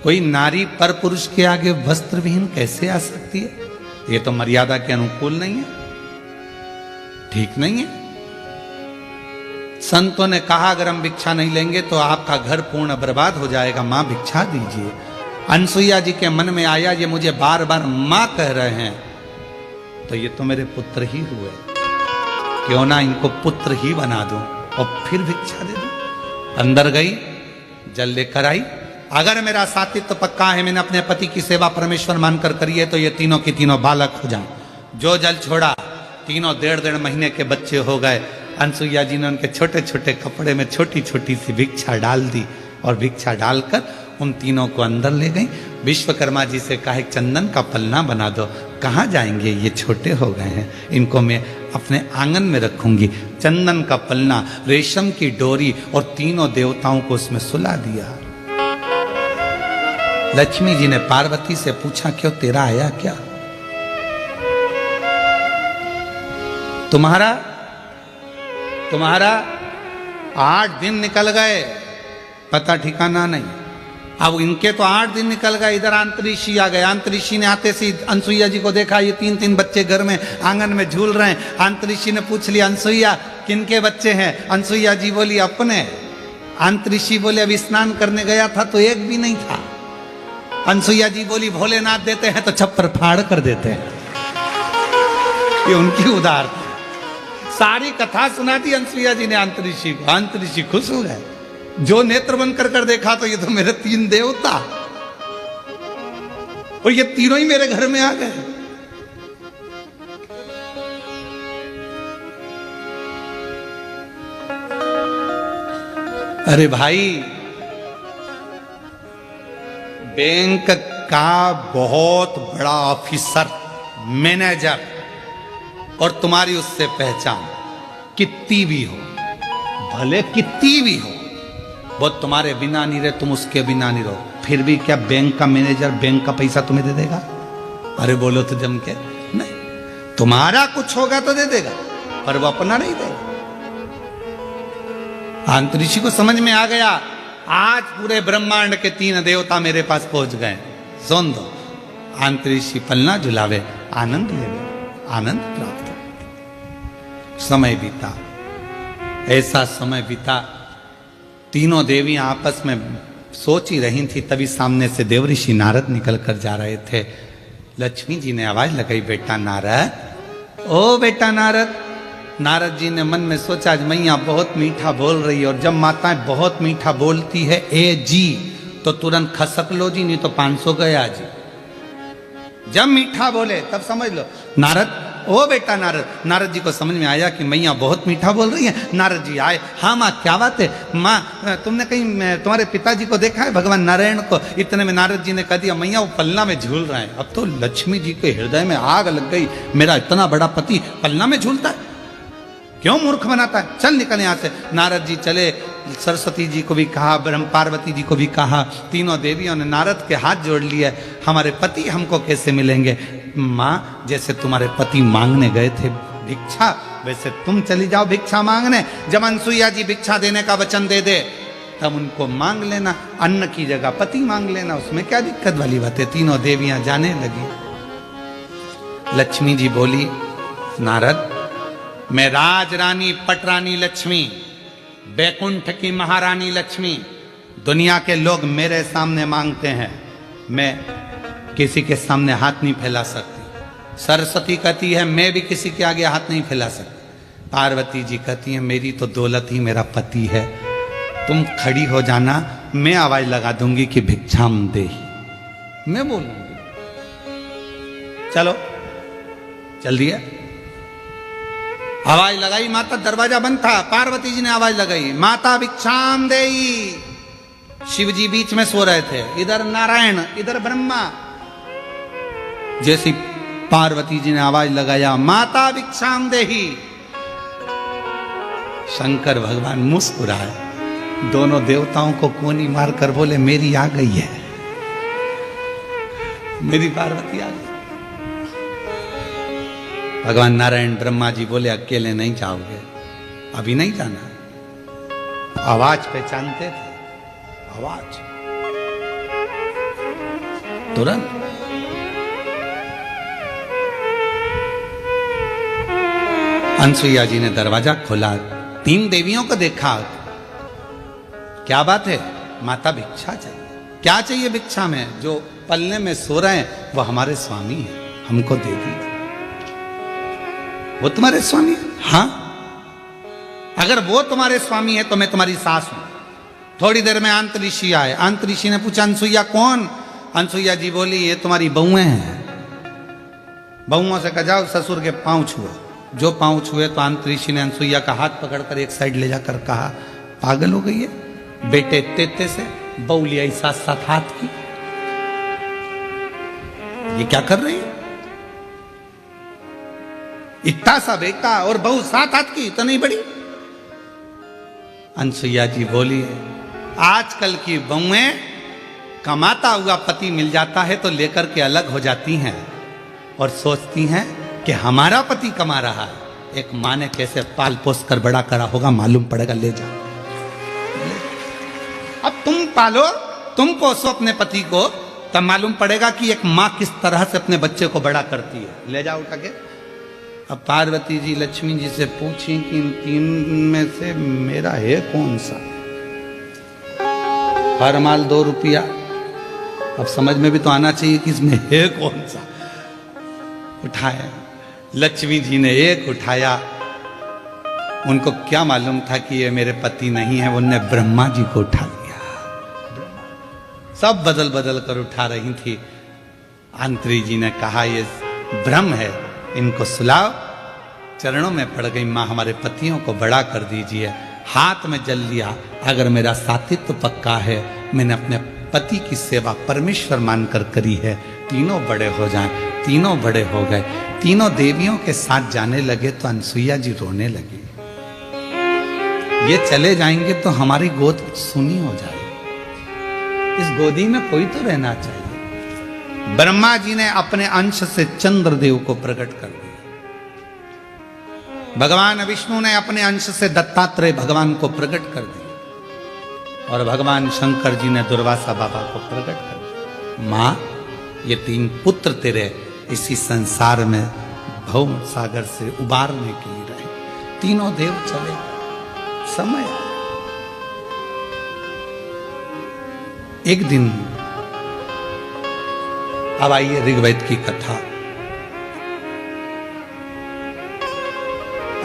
कोई नारी पर पुरुष के आगे वस्त्र विहीन कैसे आ सकती है? ये तो मर्यादा के अनुकूल नहीं है, ठीक नहीं है। संतों ने कहा अगर हम भिक्षा नहीं लेंगे तो आपका घर पूर्ण बर्बाद हो जाएगा, मां भिक्षा दीजिए। अनसुईया जी के मन में आया ये मुझे बार बार मां कह रहे हैं तो ये तो मेरे पुत्र ही हुए, क्यों ना इनको पुत्र ही बना दूं और फिर भिक्षा दे दूं। अंदर गई, जल लेकर आई। अगर मेरा सातित्व तो पक्का है, मैंने अपने पति की सेवा परमेश्वर मानकर करी है तो ये तीनों की तीनों बालक हो जाएं। जो जल छोड़ा, तीनों 1.5 महीने के बच्चे हो गए। अनसुईया जी ने उनके छोटे छोटे कपड़े में छोटी छोटी सी भिक्षा डाल दी और भिक्षा डालकर उन तीनों को अंदर ले गई। विश्वकर्मा जी से कहा एक चंदन का पलना बना दो। कहाँ जाएंगे, ये छोटे हो गए हैं, इनको मैं अपने आंगन में रखूंगी। चंदन का पलना, रेशम की डोरी और तीनों देवताओं को उसमें सुला दिया। लक्ष्मी जी ने पार्वती से पूछा, क्यों तेरा आया क्या? तुम्हारा 8 दिन निकल गए, पता ठिकाना नहीं। अब इनके तो 8 दिन निकल गए, इधर अंतरिक्षी आ गए। अंतरिक्षी ने आते से अनसुईया जी को देखा, ये 3-3 बच्चे घर में आंगन में झूल रहे हैं। अंतरिक्षी ने पूछ लिया, अनसुईया किनके बच्चे हैं? अनसुईया जी बोली अपने। अंतरिक्षी बोले अभी स्नान करने गया था तो एक भी नहीं था। अनसुईया जी बोली भोलेनाथ देते हैं तो छप्पर फाड़ कर देते हैं, ये उनकी उदार। सारी कथा सुना दी अनसुईया जी ने अंतरिक्षी को। अंतरिक्षी खुश हो गए, जो नेत्र बंद कर देखा तो ये तो मेरे 3 देवता और ये तीनों ही मेरे घर में आ गए। अरे भाई, बैंक का बहुत बड़ा ऑफिसर, मैनेजर, और तुम्हारी उससे पहचान कितनी भी हो, भले कितनी भी हो, वो तुम्हारे बिना नहीं रहे, तुम उसके बिना नहीं रहो, फिर भी क्या बैंक का मैनेजर बैंक का पैसा तुम्हें दे देगा? अरे बोलो तो जम के नहीं, तुम्हारा कुछ होगा तो दे देगा पर वो अपना नहीं देगा। अंतरिक्षी को समझ में आ गया, आज पूरे ब्रह्मांड के 3 देवता मेरे पास पहुंच गए, सुन दो। अंतरिक्षी पलना झुलावे, आनंद ले, आनंद प्राप्त। समय बीता, ऐसा समय बीता, तीनों देवियां आपस में सोच ही रही थी, तभी सामने से देवऋषि नारद निकल कर जा रहे थे। लक्ष्मी जी ने आवाज लगाई, बेटा नारद, ओ बेटा नारद। नारद जी ने मन में सोचा, आज मैया बहुत मीठा बोल रही है, और जब माताएं बहुत मीठा बोलती है ए जी तो तुरंत खसक लो जी, नहीं तो 500 गया जी। जब मीठा बोले तब समझ लो। नारद ओ बेटा नारद। नारद जी को समझ में आया कि मैया बहुत मीठा बोल रही है। नारद जी आए, हाँ माँ क्या बात है? माँ तुमने कहीं तुम्हारे पिताजी को देखा है, भगवान नारायण को? इतने में नारद जी ने कह दिया, मैया वो पलना में झूल रहे हैं। अब तो लक्ष्मी जी के हृदय में आग लग गई, मेरा इतना बड़ा पति पलना में झूलता है, क्यों मूर्ख बनाता है, चल निकल यहाँ से। नारद जी चले, सरस्वती जी को भी कहा, ब्रह्म पार्वती जी को भी कहा, तीनों देवियों ने नारद के हाथ जोड़ लिए, हमारे पति हमको कैसे मिलेंगे? माँ जैसे तुम्हारे पति मांगने गए थे भिक्षा, वैसे तुम चली जाओ भिक्षा मांगने। जब अनसुईया जी भिक्षा देने का वचन दे दे तब उनको मांग लेना, अन्न की जगह पति मांग लेना, उसमें क्या दिक्कत वाली बात है। तीनों देवियां जाने लगी। लक्ष्मी जी बोली, नारद मैं राज रानी पटरानी लक्ष्मी, बैकुंठ की महारानी लक्ष्मी, दुनिया के लोग मेरे सामने मांगते हैं, मैं किसी के सामने हाथ नहीं फैला सकती। सरस्वती कहती है मैं भी किसी के आगे हाथ नहीं फैला सकती। पार्वती जी कहती है मेरी तो दौलत ही मेरा पति है, तुम खड़ी हो जाना, मैं आवाज लगा दूंगी कि भिक्षाम देहि, मैं बोलूंगी। चलो चल दिया, आवाज लगाई, माता दरवाजा बंद था, पार्वती जी ने आवाज लगाई, माता भिक्षाम देहि। शिव जी बीच में सो रहे थे, इधर नारायण इधर ब्रह्मा। जैसी पार्वती जी ने आवाज लगाया, माता भिक्षाम देहि, शंकर भगवान मुस्कुराए, दोनों देवताओं को कोनी मारकर बोले मेरी आ गई है, मेरी पार्वती आ गई। भगवान नारायण ब्रह्मा जी बोले अकेले नहीं जाओगे, अभी नहीं जाना। आवाज पहचानते थे, आवाज तुरंत। अनसुईया जी ने दरवाजा खोला, तीन देवियों को देखा, क्या बात है? माता भिक्षा चाहिए। क्या चाहिए भिक्षा में? जो पलने में सो रहे हैं वो हमारे स्वामी हैं, हमको दे दीजिए। वो तुम्हारे स्वामी है? हाँ, अगर वो तुम्हारे स्वामी है तो मैं तुम्हारी सास हूं। थोड़ी देर में अंत ऋषि आए। अंत ऋषि ने पूछा अनसुईया कौन? अनसुईया जी बोली ये तुम्हारी बहुएं हैं। बहुओं से कहा जाओ ससुर के पांव छुओ। जो पांव छुए तो अंत ऋषि ने अनसुईया का हाथ पकड़कर एक साइड ले जाकर कहा पागल हो गई है, बेटे तेते से बहू लिया साथ साथ हाथ की, ये क्या कर रही है? इतना सा बेटा और बहू सात हाथ की तो नहीं बड़ी। अनसुईया जी बोली आजकल की बहुएं कमाता हुआ पति मिल जाता है तो लेकर के अलग हो जाती हैं और सोचती हैं कि हमारा पति कमा रहा है। एक माँ ने कैसे पाल पोस कर बड़ा करा होगा मालूम पड़ेगा, ले जाओ। अब तुम पालो, तुम पोसो अपने पति को, तब मालूम पड़ेगा कि एक माँ किस तरह से अपने बच्चे को बड़ा करती है। ले जाओ उठा के। अब पार्वती जी लक्ष्मी जी से पूछी कि इन तीन में से मेरा है कौन सा? हर माल 2 रुपया। अब समझ में भी तो आना चाहिए कि इसमें है कौन सा। उठाया, लक्ष्मी जी ने एक उठाया। उनको क्या मालूम था कि ये मेरे पति नहीं है, उनने ब्रह्मा जी को उठा लिया। सब बदल बदल कर उठा रही थी। अंतरी जी ने कहा ये भ्रम है, इनको सुलाओ। चरणों में पड़ गई, माँ हमारे पतियों को बड़ा कर दीजिए। हाथ में जल लिया, अगर मेरा साथित्व पक्का है, मैंने अपने पति की सेवा परमेश्वर मानकर करी है, तीनों बड़े हो जाएं। तीनों बड़े हो गए। तीनों देवियों के साथ जाने लगे तो अनसुईया जी रोने लगी। ये चले जाएंगे तो हमारी गोद सुनी हो जाएगी, इस गोदी में कोई तो रहना चाहिए। ब्रह्मा जी ने अपने अंश से चंद्रदेव को प्रकट कर दिया। भगवान विष्णु ने अपने अंश से दत्तात्रेय भगवान को प्रकट कर दिया और भगवान शंकर जी ने दुर्वासा बाबा को प्रकट कर दिया। माँ ये 3 पुत्र तेरे इसी संसार में भव सागर से उबारने के लिए रहे। तीनों देव चले, समय आया। एक दिन, अब आइए ऋग्वेद की कथा।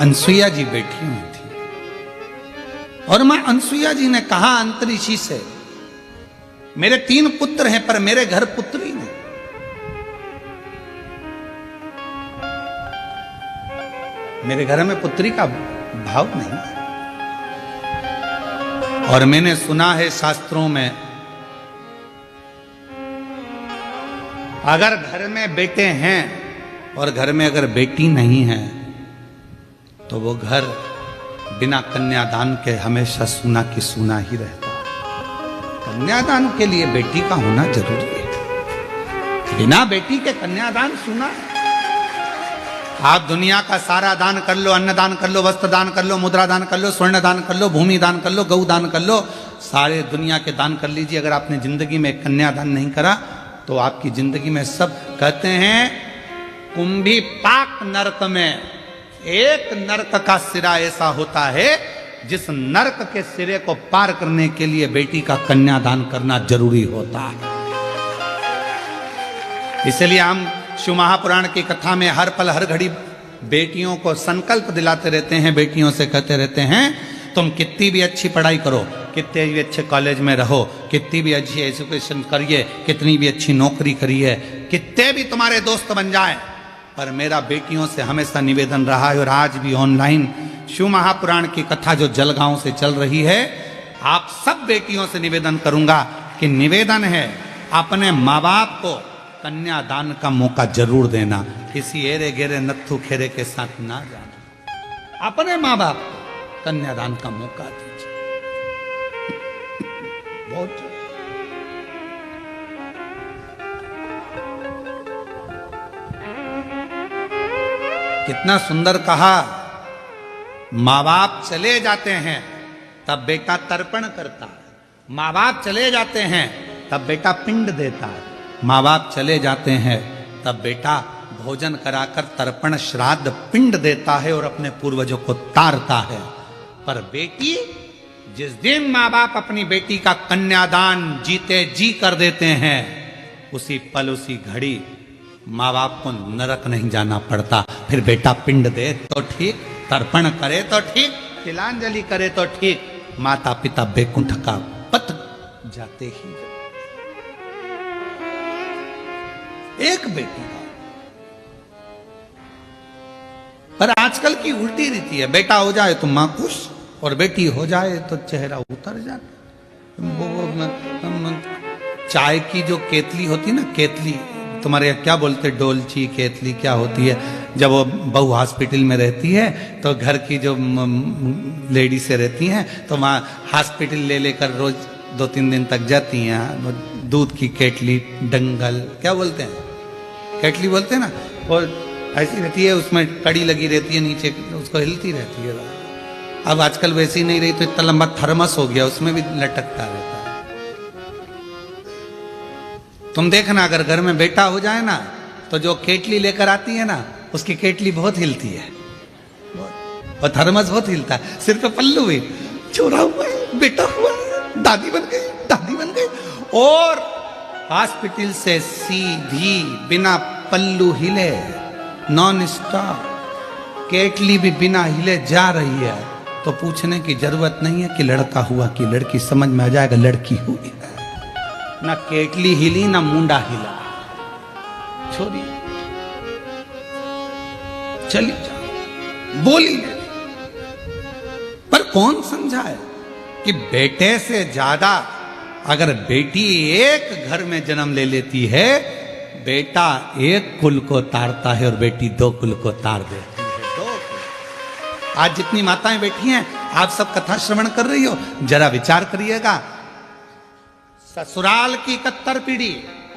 अनसुईया जी बैठी हुई थी और मां अनसुईया जी ने कहा अंतरिषि से, मेरे 3 पुत्र हैं पर मेरे घर पुत्री नहीं। मेरे घर में पुत्री का भाव नहीं है। और मैंने सुना है शास्त्रों में, अगर घर में बेटे हैं और घर में अगर बेटी नहीं है तो वो घर बिना कन्यादान के हमेशा सूना की सूना ही रहता है। कन्यादान के लिए बेटी का होना जरूरी है, बिना बेटी के कन्यादान सूना है। आप दुनिया का सारा दान कर लो, अन्न दान कर लो, वस्त्र दान कर लो, मुद्रा दान कर लो, स्वर्ण दान कर लो, भूमि दान कर लो, गौ दान कर लो, सारे दुनिया के दान कर लीजिए, अगर आपने जिंदगी में कन्यादान नहीं करा तो आपकी जिंदगी में सब, कहते हैं कुंभी पाक नरक में एक नरक का सिरा ऐसा होता है जिस नरक के सिरे को पार करने के लिए बेटी का कन्यादान करना जरूरी होता है। इसलिए हम शिव महापुराण की कथा में हर पल हर घड़ी बेटियों को संकल्प दिलाते रहते हैं, बेटियों से कहते रहते हैं तुम कितनी भी अच्छी पढ़ाई करो, कितने भी अच्छे कॉलेज में रहो, कितनी भी अच्छी एजुकेशन करिए, कितनी भी अच्छी नौकरी करिए, कितने भी तुम्हारे दोस्त बन जाए, पर मेरा बेटियों से हमेशा निवेदन रहा है और आज भी ऑनलाइन शिव महापुराण की कथा जो जलगांव से चल रही है, आप सब बेटियों से निवेदन करूंगा कि निवेदन है अपने माँ बाप को कन्यादान का मौका जरूर देना, किसी एरे गेरे नत्थु खेरे के साथ ना जाना, अपने माँ बाप को कन्यादान का मौका दीजिए। बहुत कितना सुंदर कहा, माँ बाप चले जाते हैं तब बेटा तर्पण करता है, माँ बाप चले जाते हैं तब बेटा पिंड देता है, माँ बाप चले जाते हैं तब बेटा भोजन कराकर तर्पण श्राद्ध पिंड देता है और अपने पूर्वजों को तारता है। पर बेटी, जिस दिन माँ बाप अपनी बेटी का कन्यादान जीते जी कर देते हैं, उसी पल उसी घड़ी माँ बाप को नरक नहीं जाना पड़ता। फिर बेटा पिंड दे तो ठीक, तर्पण करे तो ठीक, तिलांजलि करे तो ठीक, माता पिता बैकुंठ का पथ जाते ही एक बेटी का। पर आजकल की उल्टी रीति है, बेटा हो जाए तो मां खुश और बेटी हो जाए तो चेहरा उतर जाता। चाय की जो केतली होती है ना, केतली तुम्हारे यहाँ क्या बोलते, डोलची केतली क्या होती है, जब वो बहू हॉस्पिटल में रहती है तो घर की जो लेडी से रहती हैं तो वहाँ हॉस्पिटल ले लेकर रोज 2-3 दिन तक जाती हैं, दूध की केतली, डंगल क्या बोलते हैं, केतली बोलते हैं ना, और ऐसी रहती है, उसमें कड़ी लगी रहती है नीचे, उसको हिलती रहती है। अब आजकल वैसी नहीं रही तो इतना लंबा थर्मस हो गया, उसमें भी लटकता रहता है। तुम देखना अगर घर में बेटा हो जाए ना तो जो केतली लेकर आती है ना, उसकी केतली बहुत हिलती है और थर्मस बहुत हिलता है। सिर पे पल्लू भी, छोरा हुआ है, बेटा हुआ है, दादी बन गई, दादी बन गई, और हॉस्पिटल से सीधी बिना पल्लू हिले, नॉन स्टॉप केतली भी बिना हिले जा रही है, तो पूछने की जरूरत नहीं है कि लड़का हुआ कि लड़की, समझ में आ जाएगा लड़की हुई है। ना केतली हिली ना मुंडा हिला, छोड़ी चली जा, बोली नहीं। पर कौन समझाए कि बेटे से ज्यादा अगर बेटी एक घर में जन्म ले लेती है, बेटा एक कुल को तारता है और बेटी 2 कुल को तार देती है। 2 कुल। आज जितनी माताएं बैठी हैं, आप सब कथा श्रवण कर रही हो, जरा विचार करिएगा, ससुराल की 71 पीढ़ी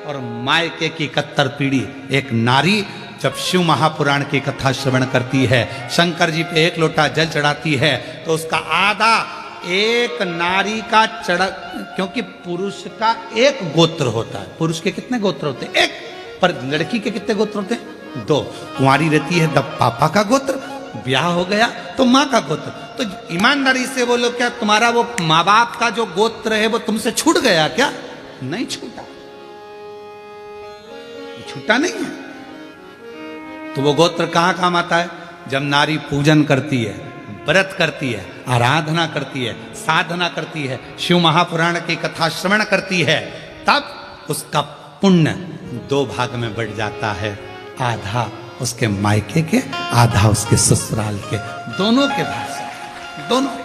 और मायके की 71 पीढ़ी एक नारी जब शिव महापुराण की कथा श्रवण करती है, शंकर जी पे 1 लोटा जल चढ़ाती है, तो उसका आधा एक नारी का चढ़ा, क्योंकि पुरुष का 1 गोत्र होता है। पुरुष के कितने गोत्र होते हैं? 1। पर लड़की के कितने गोत्र होते हैं? 2। कुंवारी रहती है तब पापा का गोत्र, ब्याह हो गया तो माँ का गोत्र। तो ईमानदारी से बोलो, क्या तुम्हारा वो माँ बाप का जो गोत्र है वो तुमसे छूट गया क्या? नहीं छूटा, छूटा नहीं है। तो वो गोत्र कहां काम आता है? जब नारी पूजन करती है, व्रत करती है, आराधना करती है, साधना करती है, शिव महापुराण की कथा श्रवण करती है, तब उसका पुण्य 2 भाग में बढ़ जाता है। आधा उसके मायके के, आधा उसके ससुराल के, दोनों के भाषा, दोनों।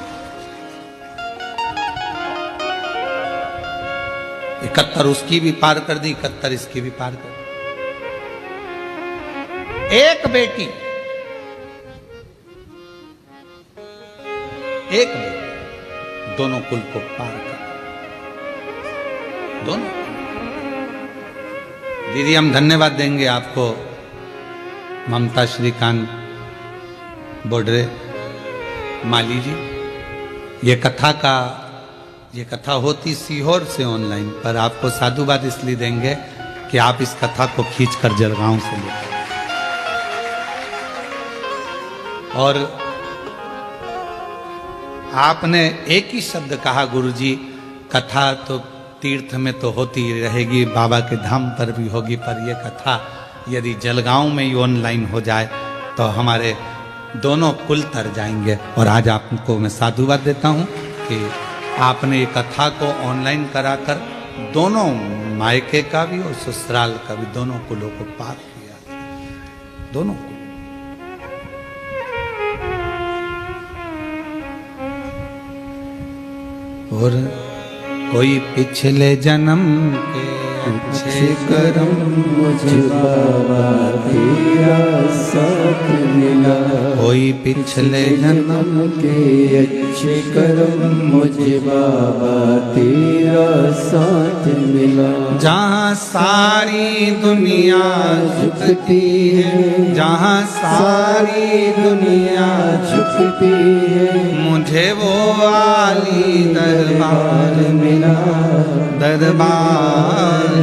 71 उसकी भी पार कर दी, 71 इसकी भी पार कर दी। एक बेटी, दोनों कुल को पार कर, दोनों। दीदी हम धन्यवाद देंगे आपको, ममता श्रीकांत बोडरे माली जी। ये कथा होती सीहोर से ऑनलाइन, पर आपको साधुवाद इसलिए देंगे कि आप इस कथा को खींचकर जलगांव से लेकर, और आपने एक ही शब्द कहा, गुरुजी कथा तो तीर्थ में तो होती रहेगी, बाबा के धाम पर भी होगी, पर यह कथा यदि जलगांव में ही ऑनलाइन हो जाए तो हमारे दोनों कुल तर जाएंगे। और आज आपको मैं साधुवाद देता हूं कि आपने ये कथा को ऑनलाइन कराकर दोनों मायके का भी और ससुराल का भी, दोनों कुलों को पार किया, दोनों कुल। और कोई पिछले जन्म के अच्छे कर्म मुझे बाबा तेरा साथ मिला। कोई पिछले जन्म के अच्छे कर्म मुझे बाबा तेरा साथ मिला। जहाँ सारी दुनिया झुकती है, जहाँ सारी दुनिया झुकती है, मुझे वो आली दरबार मिला, दरबार।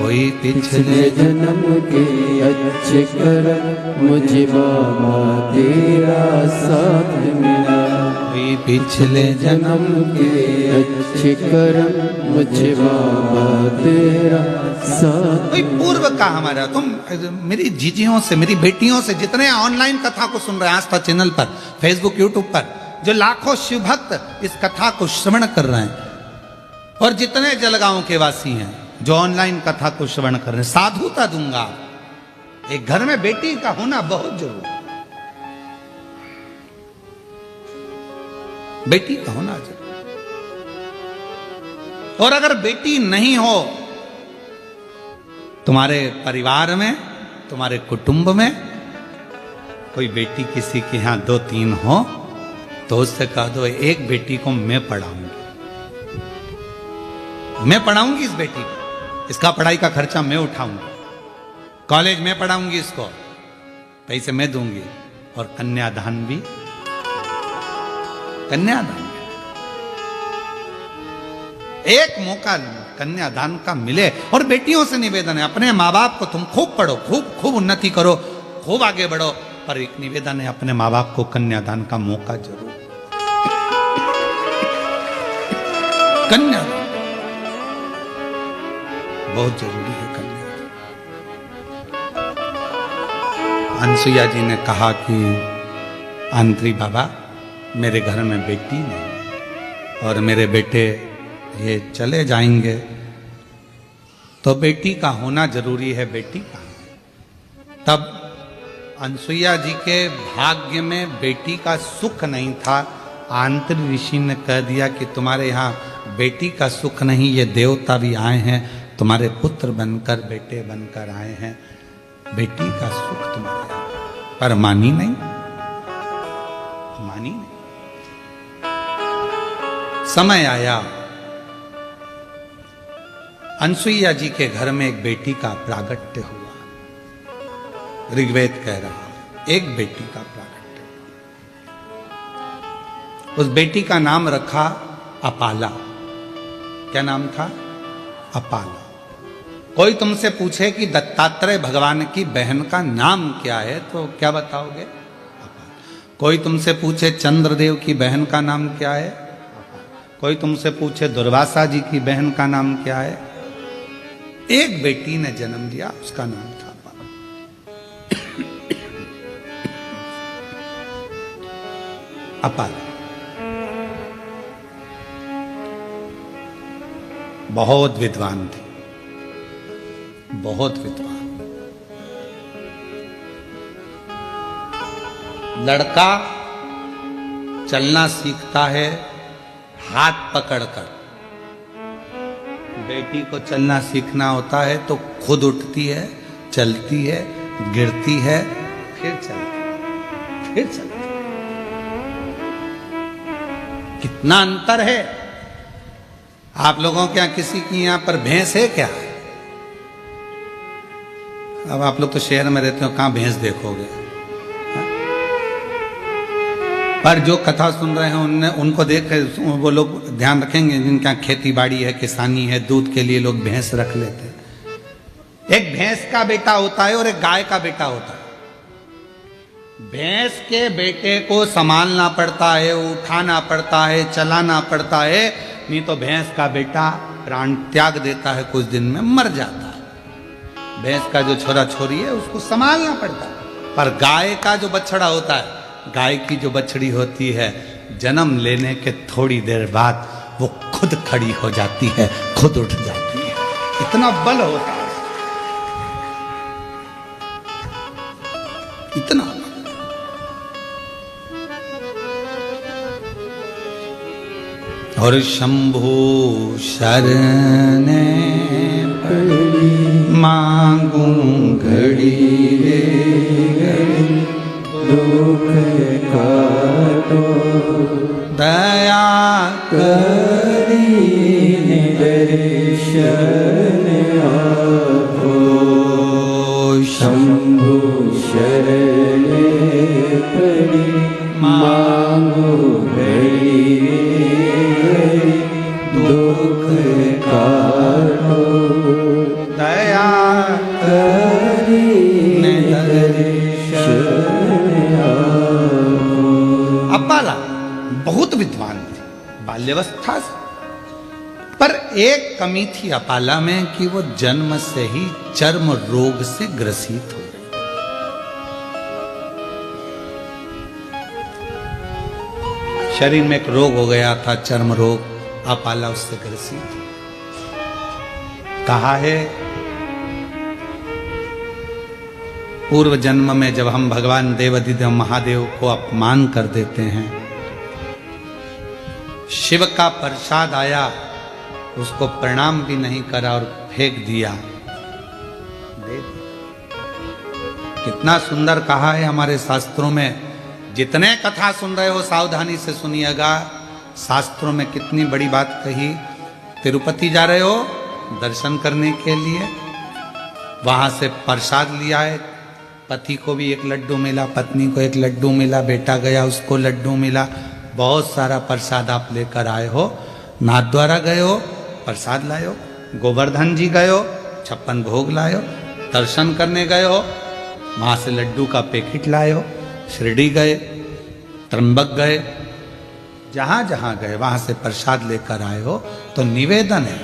कोई पिछले जन्म के अच्छे कर्म मुझे बाबा तेरा साथ मिला। कोई पिछले जन्म के अच्छे कर्म मुझे बाबा तेरा साथ। कोई पूर्व का हमारा, तुम मेरी जीजियों से, मेरी बेटियों से, जितने ऑनलाइन कथा को सुन रहे हैं आस्था चैनल पर, फेसबुक, यूट्यूब पर, जो लाखों शिव भक्त इस कथा को श्रवण कर रहे हैं, और जितने जलगांव के वासी हैं जो ऑनलाइन कथा को श्रवण कर रहे हैं, साधुता दूंगा। एक घर में बेटी का होना बहुत जरूरी है, बेटी का होना जरूरी। और अगर बेटी नहीं हो तुम्हारे परिवार में, तुम्हारे कुटुंब में कोई बेटी किसी के यहां 2-3 हो, तो उससे कह दो एक बेटी को मैं पढ़ाऊंगी, मैं पढ़ाऊंगी इस बेटी को, इसका पढ़ाई का खर्चा मैं उठाऊंगी, कॉलेज में पढ़ाऊंगी, इसको पैसे मैं दूंगी, और कन्यादान भी, कन्यादान एक मौका कन्यादान का मिले। और बेटियों से निवेदन है, अपने माँ बाप को तुम खूब पढ़ो, खूब उन्नति करो, खूब आगे बढ़ो, पर एक निवेदन है, अपने माँ बाप को कन्यादान का मौका जरूर, कन्यादान बहुत जरूरी है, कन्यादान। अनसुईया जी ने कहा कि आंत्री बाबा मेरे घर में बेटी नहीं और मेरे बेटे ये चले जाएंगे, तो बेटी का होना जरूरी है, बेटी का। तब अनसुईया जी के भाग्य में बेटी का सुख नहीं था। आंतर ऋषि ने कह दिया कि तुम्हारे यहाँ बेटी का सुख नहीं, ये देवता भी आए हैं, तुम्हारे पुत्र बनकर, बेटे बनकर आए हैं, बेटी का सुख तुम्हारे यहाँ। पर मानी नहीं, मानी नहीं। समय आया, अनसुईया जी के घर में एक बेटी का प्रागट्य हुआ। ऋग्वेद कह रहा है एक बेटी का प्रागट्य। उस बेटी का नाम रखा अपाला। क्या नाम था? अपाला। कोई तुमसे पूछे कि दत्तात्रेय भगवान की बहन का नाम क्या है, तो क्या बताओगे? अपाला। कोई तुमसे पूछे चंद्रदेव की बहन का नाम क्या है? अपाला। कोई तुमसे पूछे दुर्वासा जी की बहन का नाम क्या है? एक बेटी ने जन्म दिया, उसका नाम था अपाला। अपाला बहुत विद्वान थी, बहुत विद्वान। लड़का चलना सीखता है हाथ पकड़कर, बेटी को चलना सीखना होता है तो खुद उठती है, चलती है, गिरती है, फिर चलती है, फिर चलती है। कितना अंतर है। आप लोगों के यहाँ किसी की यहाँ पर भैंस है क्या? अब आप लोग तो शहर में रहते हो, कहां भैंस देखोगे? पर जो कथा सुन रहे हैं उनको देख कर वो लोग ध्यान रखेंगे जिनका खेती बाड़ी है, किसानी है, दूध के लिए लोग भैंस रख लेते हैं। एक भैंस का बेटा होता है और एक गाय का बेटा होता है। भैंस के बेटे को संभालना पड़ता है, उठाना पड़ता है, चलाना पड़ता है, नहीं तो भैंस का बेटा प्राण त्याग देता है, कुछ दिन में मर जाता है। भैंस का जो छोरा छोरी है उसको संभालना पड़ता है। पर गाय का जो बछड़ा होता है, गाय की जो बछड़ी होती है, जन्म लेने के थोड़ी देर बाद वो खुद खड़ी हो जाती है, खुद उठ जाती है। इतना बल होता है, इतना बल। और शंभु शरणे मांगू घड़ी रे घड़ी दुख काटो, दया करी दर्शन आपो। शंभु शरणे पड़ी मांगो घड़ी घड़ी दुख काटो, दया करी दर्शन। अपाला बहुत विद्वान थी बाल्यावस्था से, पर एक कमी थी अपाला में कि वो जन्म से ही चर्म रोग से ग्रसित हो गई। शरीर में एक रोग हो गया था, चर्म रोग। अपाला उससे ग्रसित थी। कहा है पूर्व जन्म में जब हम भगवान देवाधिदेव महादेव को अपमान कर देते हैं, शिव का प्रसाद आया, उसको प्रणाम भी नहीं करा और फेंक दिया। कितना सुंदर कहा है हमारे शास्त्रों में। जितने कथा सुन रहे हो सावधानी से सुनिएगा। शास्त्रों में कितनी बड़ी बात कही। तिरुपति जा रहे हो दर्शन करने के लिए, वहां से प्रसाद लिया है, पति को भी एक लड्डू मिला, पत्नी को एक लड्डू मिला, बेटा गया उसको लड्डू मिला, बहुत सारा प्रसाद आप लेकर आए हो। नाथद्वारा गए हो प्रसाद लाए हो, गोवर्धन जी गए हो 56 भोग लाए हो, दर्शन करने गए हो वहां से लड्डू का पैकेट लाए हो, शिरडी गए, त्र्यंबक गए, जहां जहां गए वहां से प्रसाद लेकर आए हो। तो निवेदन है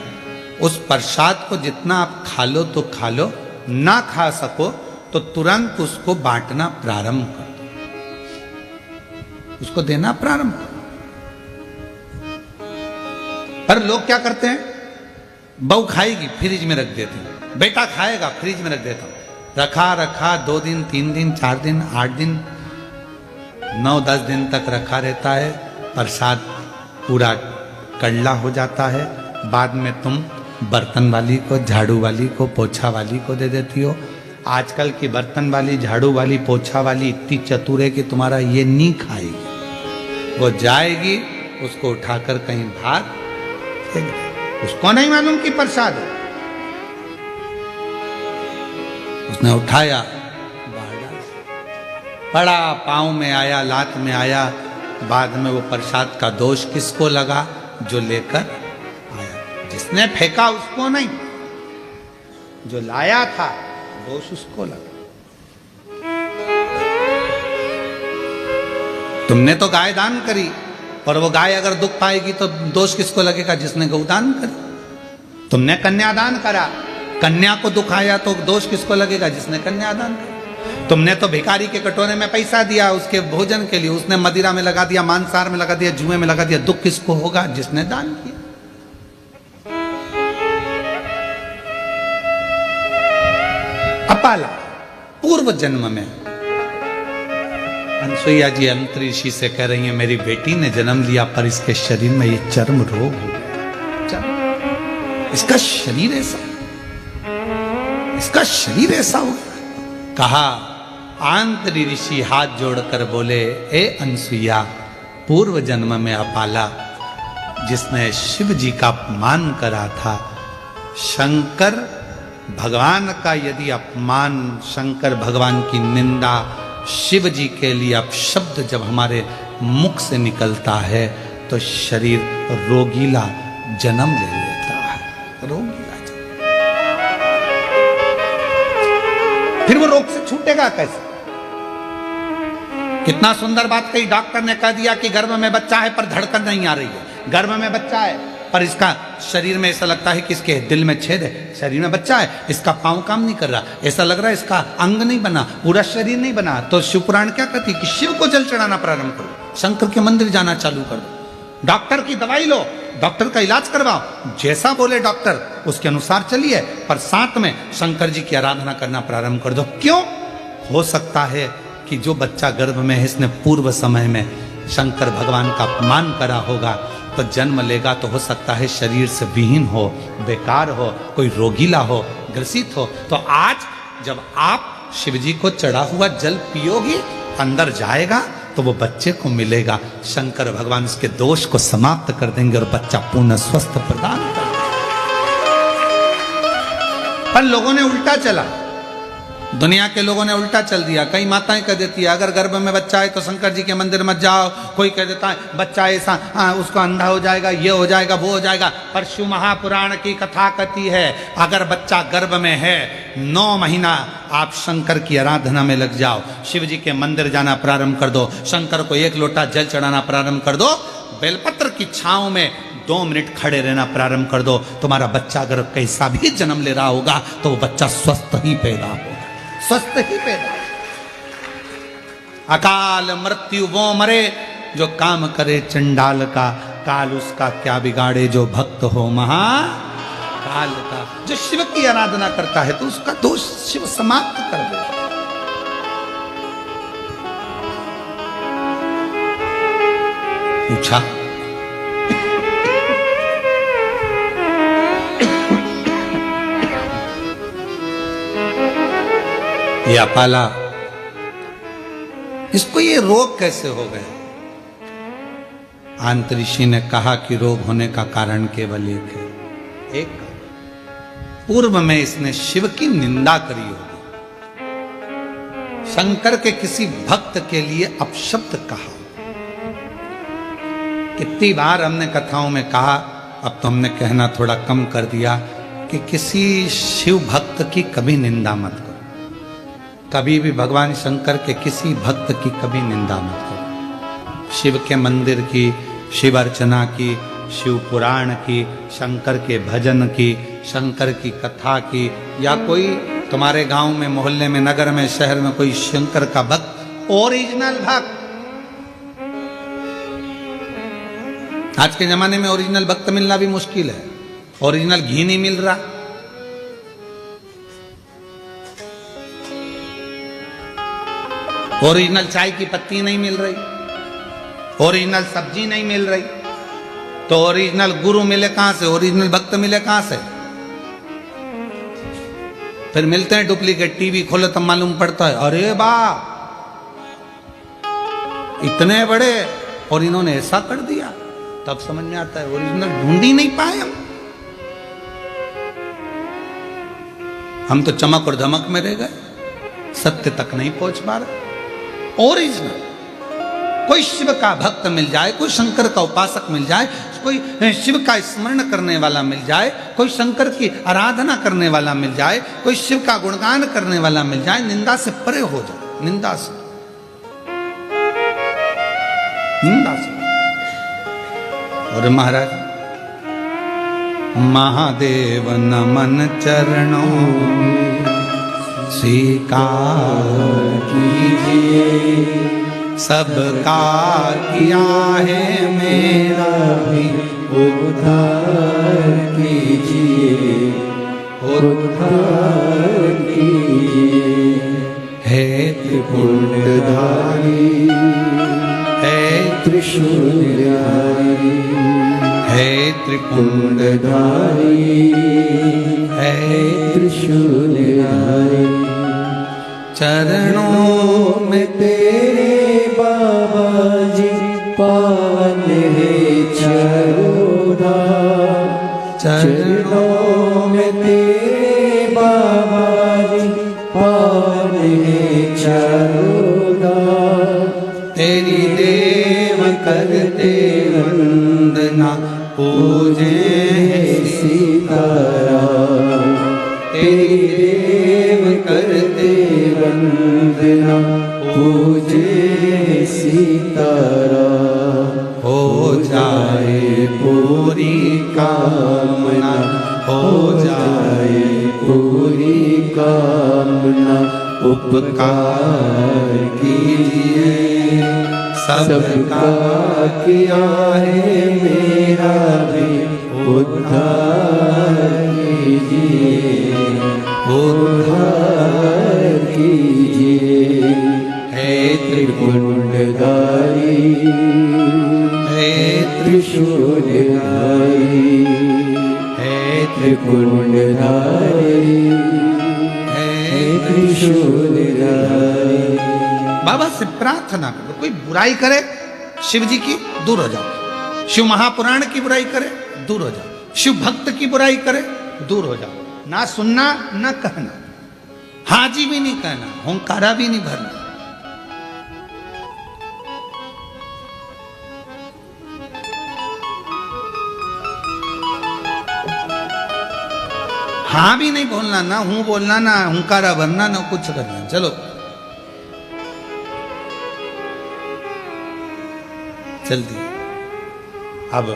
उस प्रसाद को जितना आप खा लो तो खा लो, ना खा सको तो तुरंत उसको बांटना प्रारंभ कर दो, उसको देना प्रारंभ कर। पर लोग क्या करते हैं, बहू खाएगी फ्रिज में रख देते हैं, बेटा खाएगा फ्रिज में रख देता हूं, रखा रखा 2 दिन 3 दिन 4 दिन 8 दिन 9-10 दिन तक रखा रहता है, प्रसाद पूरा कड़ला हो जाता है। बाद में तुम बर्तन वाली को, झाड़ू वाली को, पोछा वाली को दे देती हो। आजकल की बर्तन वाली, झाड़ू वाली, पोछा वाली इतनी चतुर है कि तुम्हारा ये नहीं खाएगी, वो जाएगी उसको उठाकर कहीं बाहर फेंक देगी। उसको नहीं मालूम कि प्रसाद है, उसने उठाया बाहर डाल, पड़ा पाँव में आया, लात में आया। बाद में वो प्रसाद का दोष किसको लगा, जो लेकर आया। जिसने फेंका उसको नहीं, जो लाया था दोष उसको लगा। तुमने तो गाय दान करी, पर वो गाय अगर दुख पाएगी तो दोष किसको लगेगा, जिसने गौदान करी। तुमने कन्यादान करा, कन्या को दुख आया तो दोष किसको लगेगा, जिसने कन्यादान करा। तुमने तो भिखारी के कटोरे में पैसा दिया उसके भोजन के लिए, उसने मदिरा में लगा दिया, मांसाहार में लगा दिया, जुए में लगा दिया, दुख किसको होगा, जिसने दान किया। अपाला पूर्व जन्म में अनसुईया जी अंतरिषि से कह रही है मेरी बेटी ने जन्म लिया पर इसके शरीर में ये चर्म रोग हो गया। इसका शरीर ऐसा, इसका शरीर ऐसा हो गया। कहा आंतरी ऋषि हाथ जोड़कर बोले, ए अनसुईया, पूर्व जन्म में अपाला जिसने शिव जी का अपमान करा था, शंकर भगवान का यदि अपमान, शंकर भगवान की निंदा, शिव जी के लिए अपशब्द जब हमारे मुख से निकलता है तो शरीर रोगीला जन्म ले लेता है। रोगीला जन्म, फिर वो रोग से छूटेगा कैसे? कितना सुंदर बात कही डॉक्टर ने, कह दिया कि गर्भ में बच्चा है पर धड़कन नहीं आ रही है, गर्भ में बच्चा है पर इसका शरीर में ऐसा लगता है कि इसके दिल में छेद है, शरीर में बच्चा है, इसका पांव काम नहीं कर रहा, ऐसा लग रहा है इसका अंग नहीं बना, पूरा शरीर नहीं बना। तो शिव पुराण क्या कहती है कि शिव को जल चढ़ाना प्रारंभ करो, शंकर के मंदिर जाना चालू कर दो, डॉक्टर की दवाई लो, डॉक्टर का इलाज करवाओ, जैसा बोले डॉक्टर उसके अनुसार चलिए, पर साथ में शंकर जी की आराधना करना प्रारंभ कर दो। क्यों? हो सकता है कि जो बच्चा गर्भ में है इसने पूर्व समय में शंकर भगवान का अपमान करा होगा, तो जन्म लेगा तो हो सकता है शरीर से विहीन हो, बेकार हो, कोई रोगीला हो, ग्रसित हो। तो आज जब आप शिव जी को चढ़ा हुआ जल पियोगी, अंदर जाएगा तो वो बच्चे को मिलेगा, शंकर भगवान उसके दोष को समाप्त कर देंगे और बच्चा पूर्ण स्वस्थ प्रदान कर देंगे। पर लोगों ने उल्टा चला, दुनिया के लोगों ने उल्टा चल दिया। कई माताएं कह देती है अगर गर्भ में बच्चा है तो शंकर जी के मंदिर मत जाओ, कोई कह देता है बच्चा ऐसा उसको अंधा हो जाएगा, ये हो जाएगा, वो हो जाएगा। पर शिव महापुराण की कथा कहती है अगर बच्चा गर्भ में है 9 महीना आप शंकर की आराधना में लग जाओ, शिव जी के मंदिर जाना प्रारंभ कर दो, शंकर को 1 लोटा जल चढ़ाना प्रारंभ कर दो, बेलपत्र की छांव में 2 मिनट खड़े रहना प्रारंभ कर दो, तुम्हारा बच्चा अगर कैसा भी जन्म ले रहा होगा तो वो बच्चा स्वस्थ ही पैदा होगा, स्वस्थ ही पैदा। अकाल मृत्यु वो मरे जो काम करे चंडाल का, काल उसका क्या बिगाड़े जो भक्त हो महाकाल का। जो शिव की आराधना करता है तो उसका दोष शिव समाप्त कर दे। पूछा ये अपाला, इसको ये रोग कैसे हो गए? अंतरिषि ने कहा कि रोग होने का कारण केवल एक है, एक पूर्व में इसने शिव की निंदा करी होगी, शंकर के किसी भक्त के लिए अपशब्द कहा। कितनी बार हमने कथाओं में कहा, अब तो हमने कहना थोड़ा कम कर दिया कि किसी शिव भक्त की कभी निंदा मत करो, कभी भी भगवान शंकर के किसी भक्त की कभी निंदा मत करो। शिव के मंदिर की, शिव अर्चना की, शिव पुराण की, शंकर के भजन की, शंकर की कथा की, या कोई तुम्हारे गांव में, मोहल्ले में, नगर में, शहर में कोई शंकर का भक्त, ओरिजिनल भक्त। आज के जमाने में ओरिजिनल भक्त मिलना भी मुश्किल है, ओरिजिनल घी नहीं मिल रहा, ओरिजिनल चाय की पत्ती नहीं मिल रही, ओरिजिनल सब्जी नहीं मिल रही, तो ओरिजिनल गुरु मिले कहां से, ओरिजिनल भक्त मिले कहां से? फिर मिलते हैं डुप्लीकेट। टीवी खोलो तब मालूम पड़ता है अरे बाप इतने बड़े, और इन्होंने ऐसा कर दिया, तब समझ में आता है ओरिजिनल ढूंढ ही नहीं पाए हम तो चमक और धमक में रह गए, सत्य तक नहीं पहुंच पा रहे। ओरिजिनल कोई शिव का भक्त मिल जाए, कोई शंकर का उपासक मिल जाए, कोई शिव का स्मरण करने वाला मिल जाए, कोई शंकर की आराधना करने वाला मिल जाए, कोई शिव का गुणगान करने वाला मिल जाए, निंदा से परे हो जाए, निंदा से, निंदा से। और महाराज महादेव नमन चरणों स्वीकार कीजिए, सबका किया है मेरा भी उद्धार कीजिए, उद्धार कीजिए। है त्रिपुंडधारी हे त्रिशूलधारी हे त्रिपुंडधारी त्रिपुंडधारी हे त्रिशूलधारी चरणों में तेरे बाबा जी पावन है चरोधार चरणों में तेरे बाबा जी पावन है चरोधार तेरी देव करते वंदना पूजे सीताराम तेरी देव करते वंदना पूजे सीताराम हो जाए पूरी कामना हो जाए पूरी कामना उपकार कीजिए सबका किया है मेरा भी उद्धार कीजिए उद्धार कीजिए हे त्रिपुंडधारी हे त्रिशूलधारी हे त्रिपुंडधारी हे त्रिशूलधारी। बाबा से प्रार्थना करो, कोई बुराई करे शिव जी की दूर हो जाओ, शिव महापुराण की बुराई करे दूर हो जाओ, शिव भक्त की बुराई करे दूर हो जाओ। ना सुनना ना कहना, हाजी भी नहीं कहना, होंकारा भी नहीं भरना। हाँ भी नहीं बोलना, ना हूं बोलना, ना हुंकारा भरना, ना कुछ करना। चलो जल्दी। अब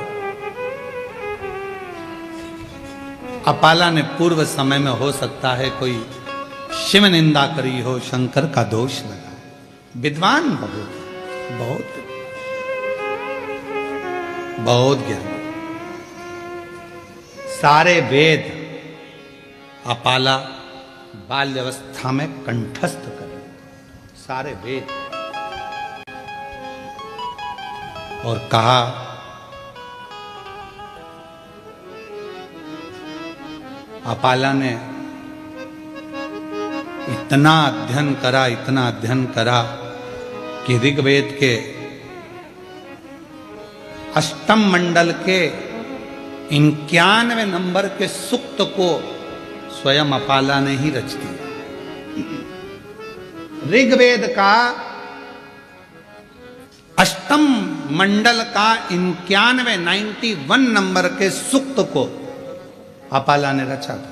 अपाला ने पूर्व समय में हो सकता है कोई शिव निंदा करी हो, शंकर का दोष लगा। विद्वान बहुत बहुत बहुत ज्ञान, सारे वेद अपाला बाल्यावस्था में कंठस्थ करे, सारे वेद। और कहा अपाला ने इतना अध्ययन करा, इतना अध्ययन करा कि ऋग्वेद के अष्टम मंडल के 91 नंबर के सूक्त को स्वयं अपाला ने ही रच दिया। ऋग्वेद का अष्टम मंडल का 91 नंबर के सूक्त को अपाला ने रचा था,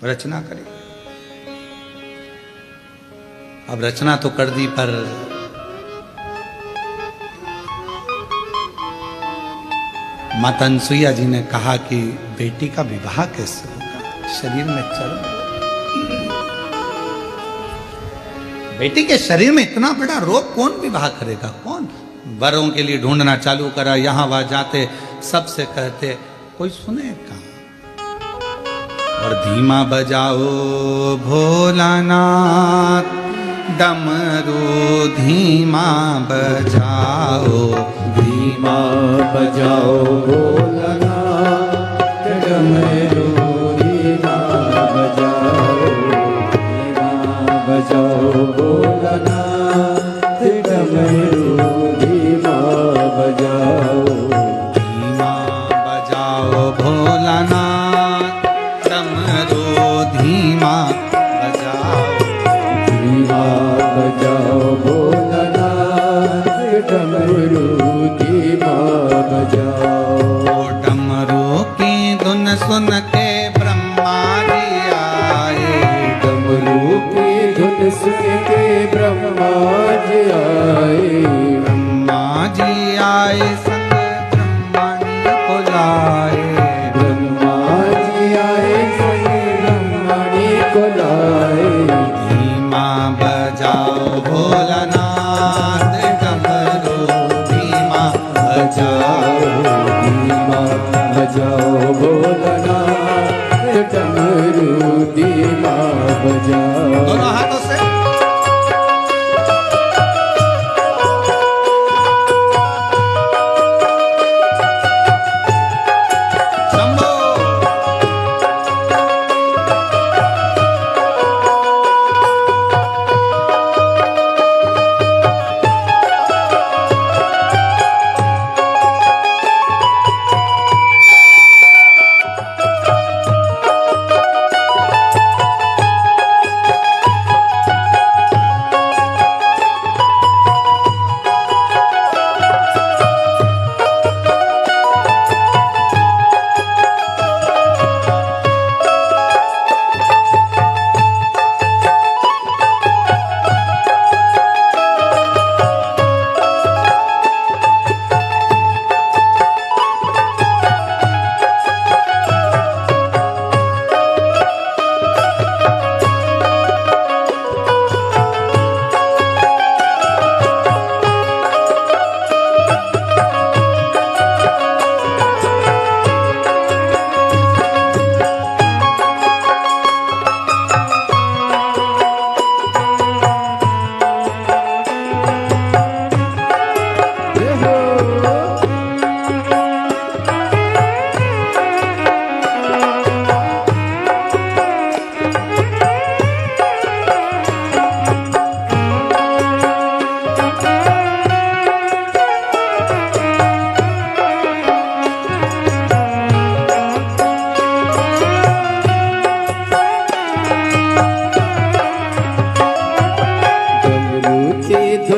रचना करी। अब रचना तो कर दी, पर माता अनसुईया जी ने कहा कि बेटी का विवाह कैसे होगा, शरीर में चर्म, बेटी के शरीर में इतना बड़ा रोग, कौन विवाह करेगा, कौन? वरों के लिए ढूंढना चालू करा, यहां वहां जाते, सबसे कहते, कोई सुने कहां। और धीमा बजाओ भोलानाथ डमरू, धीमा बजाओ, धीमा बजाओ भोलानाथ डमरू, धीमा बजाओ, धीमा बजाओ भोलानाथ डमरू, धीमा बजाओ, धीमा बजाओ भोलानाथ डमरू, धीमा बजाओ, धीमा बजाओ भोलानाथ डमरू, धीमा बजाओ। ओ डमरू की धुन सुन के ब्रह्मा जी आए, डमरू की धुन सुन के ब्रह्मा जी आए, ब्रह्मा जी आए संग ब्रह्मणी को लाए, ब्रह्मा जी आए संग ब्रह्मणी को लाए। धीमा बजाओ भोलानाथ डमरू, धीमा बजाओ, धीमा बजाओ भोलानाथ डमरू, धीमा बजाओ। दोनों हाथों से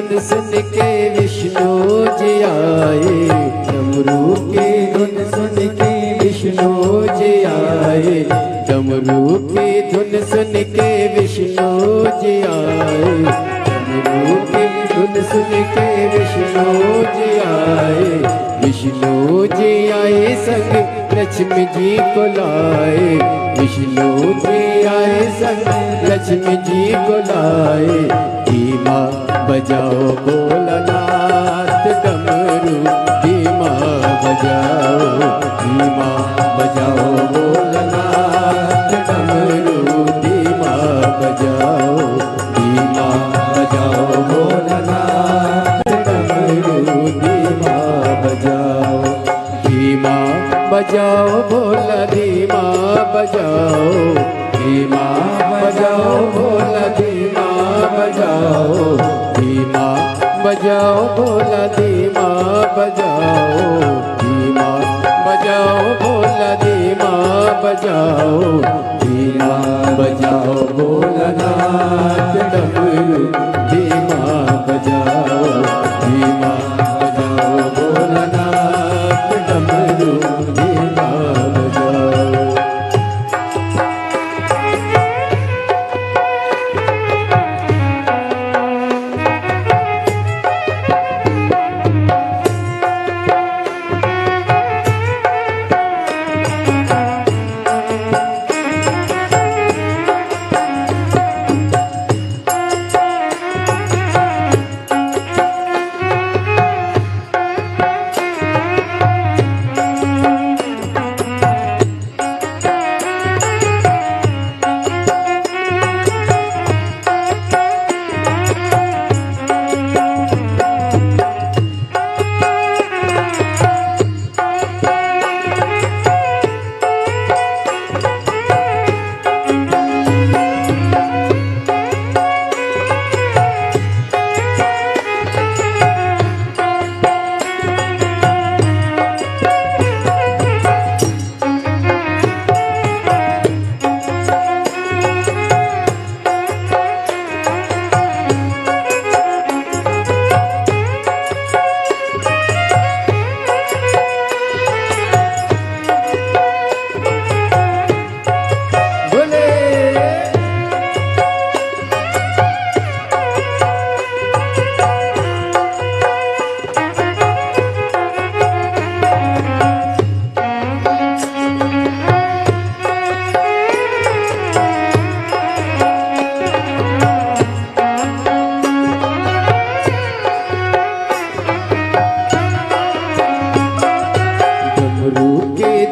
धुन सुन के विष्णु जी आए, डमरू की धुन सुन के विष्णु जी आए, डमरू की धुन सुन के विष्णु जी आए, डमरू की धुन सुन के विष्णु जी आए, विष्णु जी आए संग लक्ष्मी जी को लाए, विष्णु जी आए संग लक्ष्मी जी को लाए, धीमा बजाओ भोलानाथ डमरू, धीमा बजाओ, धीमा बजाओ भोलानाथ डमरू, धीमा बजाओ, धीमा बजाओ भोलानाथ डमरू, धीमा बजाओ, धीमा बजाओ भोला, धीमा बजाओ, धीमा बजाओ भोला, धीमा बजाओ, धीमा बजाओ भोला, धीमा बजाओ, धीमा बजाओ भोला, धीमा बजाओ, धीमा बजाओ भोलानाथ डमरू, धीमा बजाओ, धीमा बजाओ भोलानाथ डमरू, धीमा बजाओ।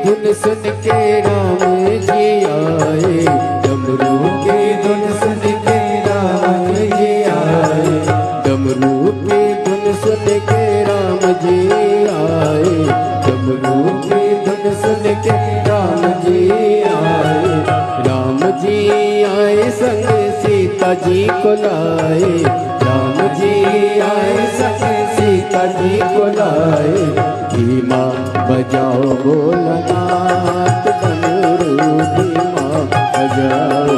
धुन सुन के राम जी आए, डमरू की धुन सुन के राम जी आए, डमरू की धुन सुन के राम जी आए, डमरू की धुन सुन के राम जी आए, राम जी आए संग सीता जी को लाए, राम जी आए संग सीता जी को लाए, धीमा बजाओ भोलानाथ डमरू, धीमा बजाओ,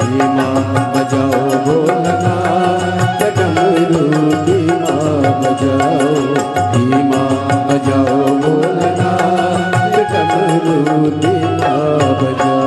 धीमा बजाओ भोलानाथ डमरू, धीमा बजाओ, धीमा बजाओ भोलानाथ डमरू, धीमा बजाओ।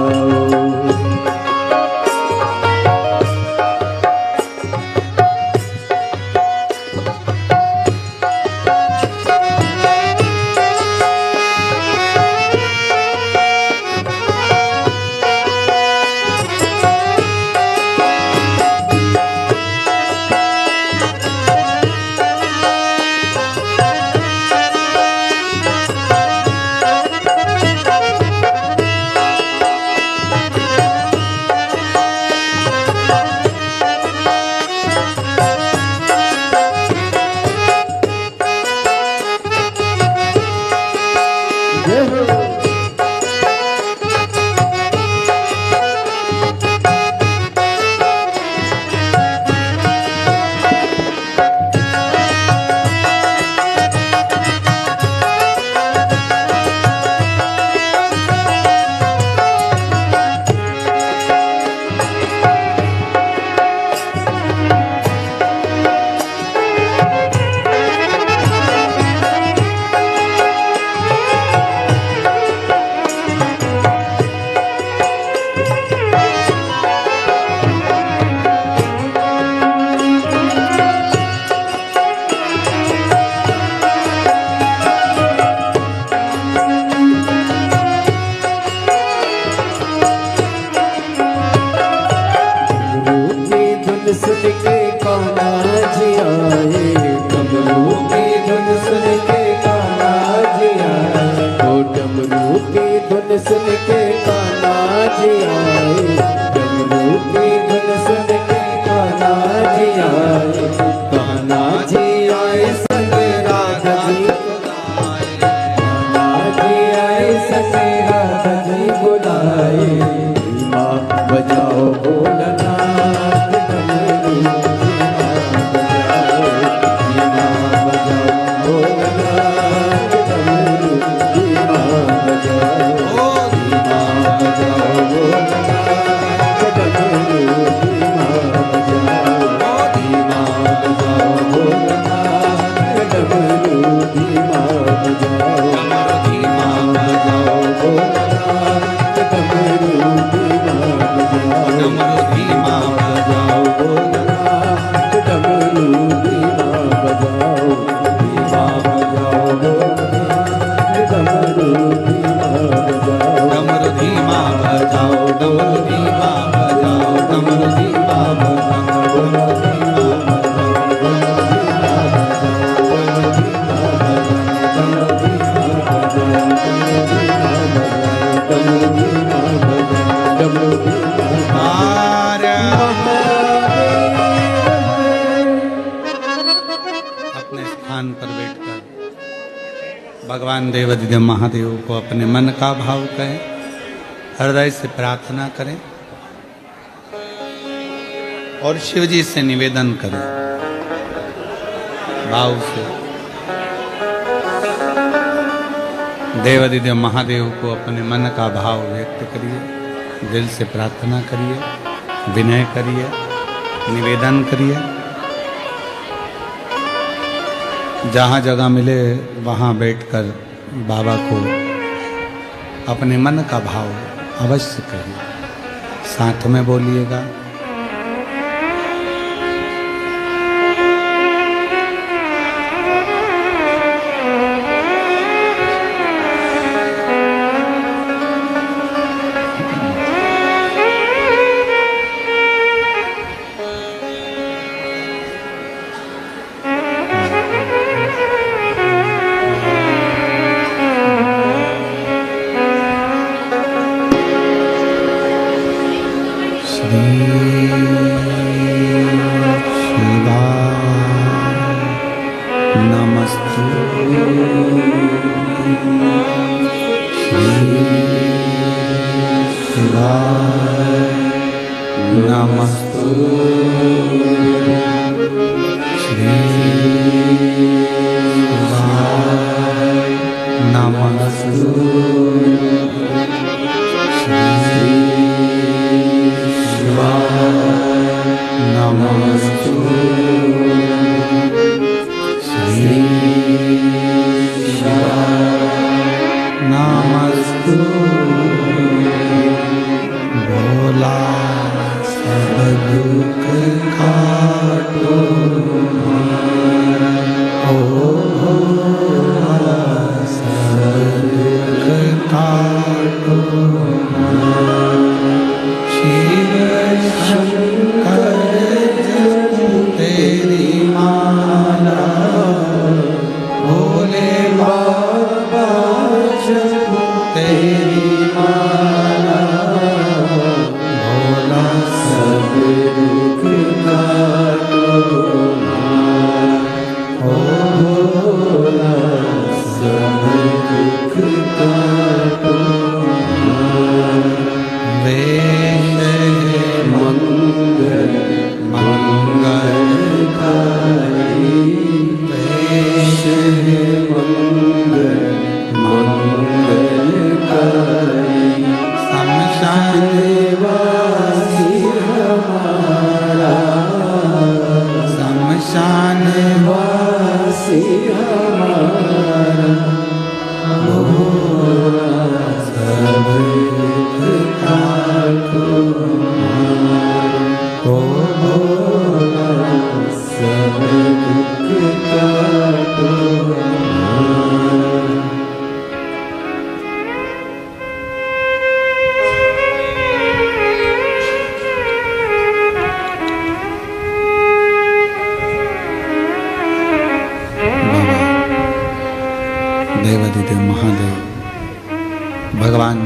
धुन सुन के कान्हा जी आए, डमरू की धुन सुन के कान्हा जी आए, ओ डमरू की धुन सुन के कान्हा जी आए, डमरू की धुन सुन के कान्हा जी आए, कान्हा जी आए संग राधा जी, कान्हा जी आए संग राधा जी बुलाए, धीमा बजाओ भोलानाथ डमरू, धीमा बजाओ भोलानाथ डमरू, धीमा बजाओ, धीमा बजाओ भोलानाथ डमरू, धीमा बजाओ, धीमा बजाओ भोलानाथ डमरू, धीमा बजाओ, धीमा बजाओ भोलानाथ डमरू, धीमा बजाओ, धीमा बजाओ भोलानाथ डमरू, धीमा बजाओ, धीमा बजाओ भोलानाथ डमरू, धीमा बजाओ, डमरू धीमा बजाओ, डमरू धीमा बजाओ, डमरू धीमा बजाओ, डमरू धीमा अपने स्थान पर बैठकर भगवान देवाधिदेव महादेव को अपने मन का भाव कहें, हृदय से प्रार्थना करें और शिव जी से निवेदन करें भाव से। देवाधिदेव महादेव को अपने मन का भाव व्यक्त करिए, दिल से प्रार्थना करिए, विनय करिए, निवेदन करिए। जहाँ जगह मिले वहाँ बैठकर बाबा को अपने मन का भाव अवश्य करिए, साथ में बोलिएगा।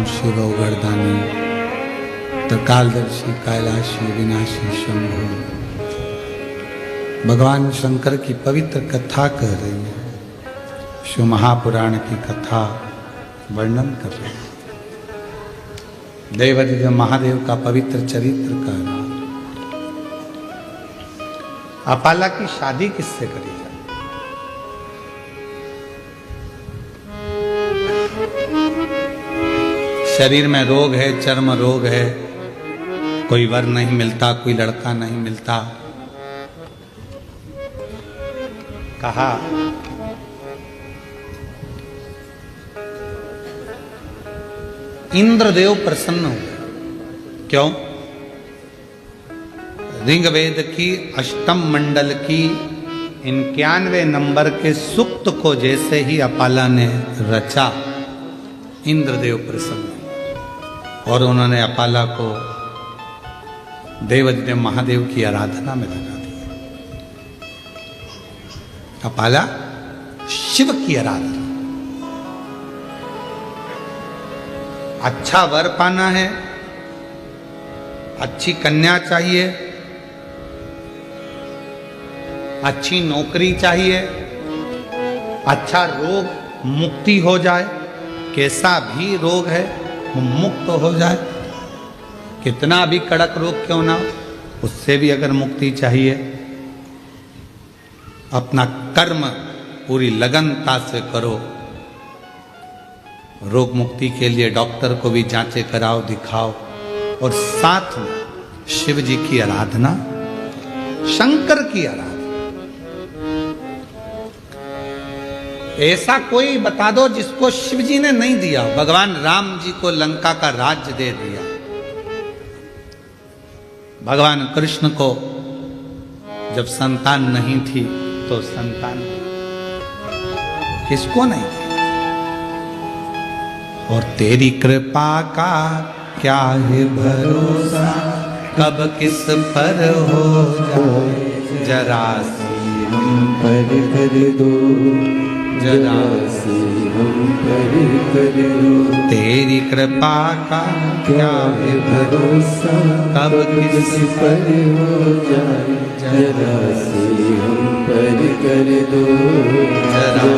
शिव गर्दानी त्रिकालदर्शी कैलाशी विनाशी शंभु। भगवान शंकर की पवित्र कथा कह रही है, शिव महापुराण की कथा वर्णन कर रहे हैं, देवाधिदेव महादेव का पवित्र चरित्र कह रहा है। अपाला की शादी किससे करी जाए? शरीर में रोग है, चर्म रोग है, कोई वर नहीं मिलता, कोई लड़का नहीं मिलता। कहा इंद्रदेव प्रसन्न हुए। क्यों? ऋग्वेद की अष्टम मंडल की 91वें नंबर के सूक्त को जैसे ही अपाला ने रचा, इंद्रदेव प्रसन्न हुए और उन्होंने अपाला को देवाधिदेव महादेव की आराधना में लगा दिया। अपाला शिव की आराधना। अच्छा वर पाना है, अच्छी कन्या चाहिए, अच्छी नौकरी चाहिए, अच्छा रोग मुक्ति हो जाए, कैसा भी रोग है वो मुक्त हो जाए, कितना भी कड़क रोग क्यों ना हो, उससे भी अगर मुक्ति चाहिए, अपना कर्म पूरी लगनता से करो। रोग मुक्ति के लिए डॉक्टर को भी जांचे कराओ, दिखाओ, और साथ में शिव जी की आराधना, शंकर की आराधना। ऐसा कोई बता दो जिसको शिव जी ने नहीं दिया। भगवान राम जी को लंका का राज्य दे दिया, भगवान कृष्ण को जब संतान नहीं थी तो संतान किसको नहीं थी। और तेरी कृपा का क्या है भरोसा, कब किस पर हो जाए, जरा सी हम पर कर दो, जरा सी हम पर कर दो। तेरी कृपा का क्या है भरोसा, कब किस पर हो जाए, जरा सी हम पर कर दो, जरा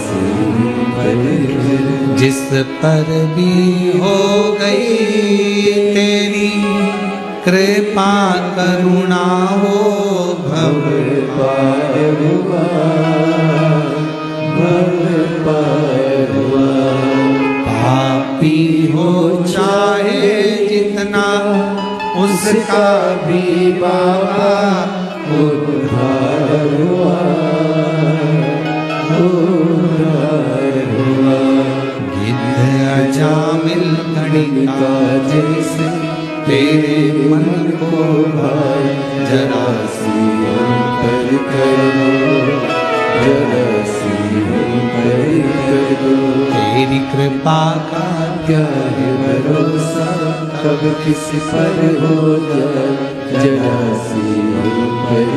सी हम पर कर दो। जिस पर भी हो गई तेरी कृपा करुणा हो, भव पार हुआ, भव पार हुआ। पापी हो चाहे जितना, उसका भी बाबा उद्धार हुआ, उद्धार हुआ। गिद्ध अजामिल गणिका जैसे तेरे मन को भाई, जरा सी हम पर कर दो, जरा सी हम पर कर दो। तेरी कृपा का क्या है भरोसा, कब किस पर हो जाए, जरा सी हम पर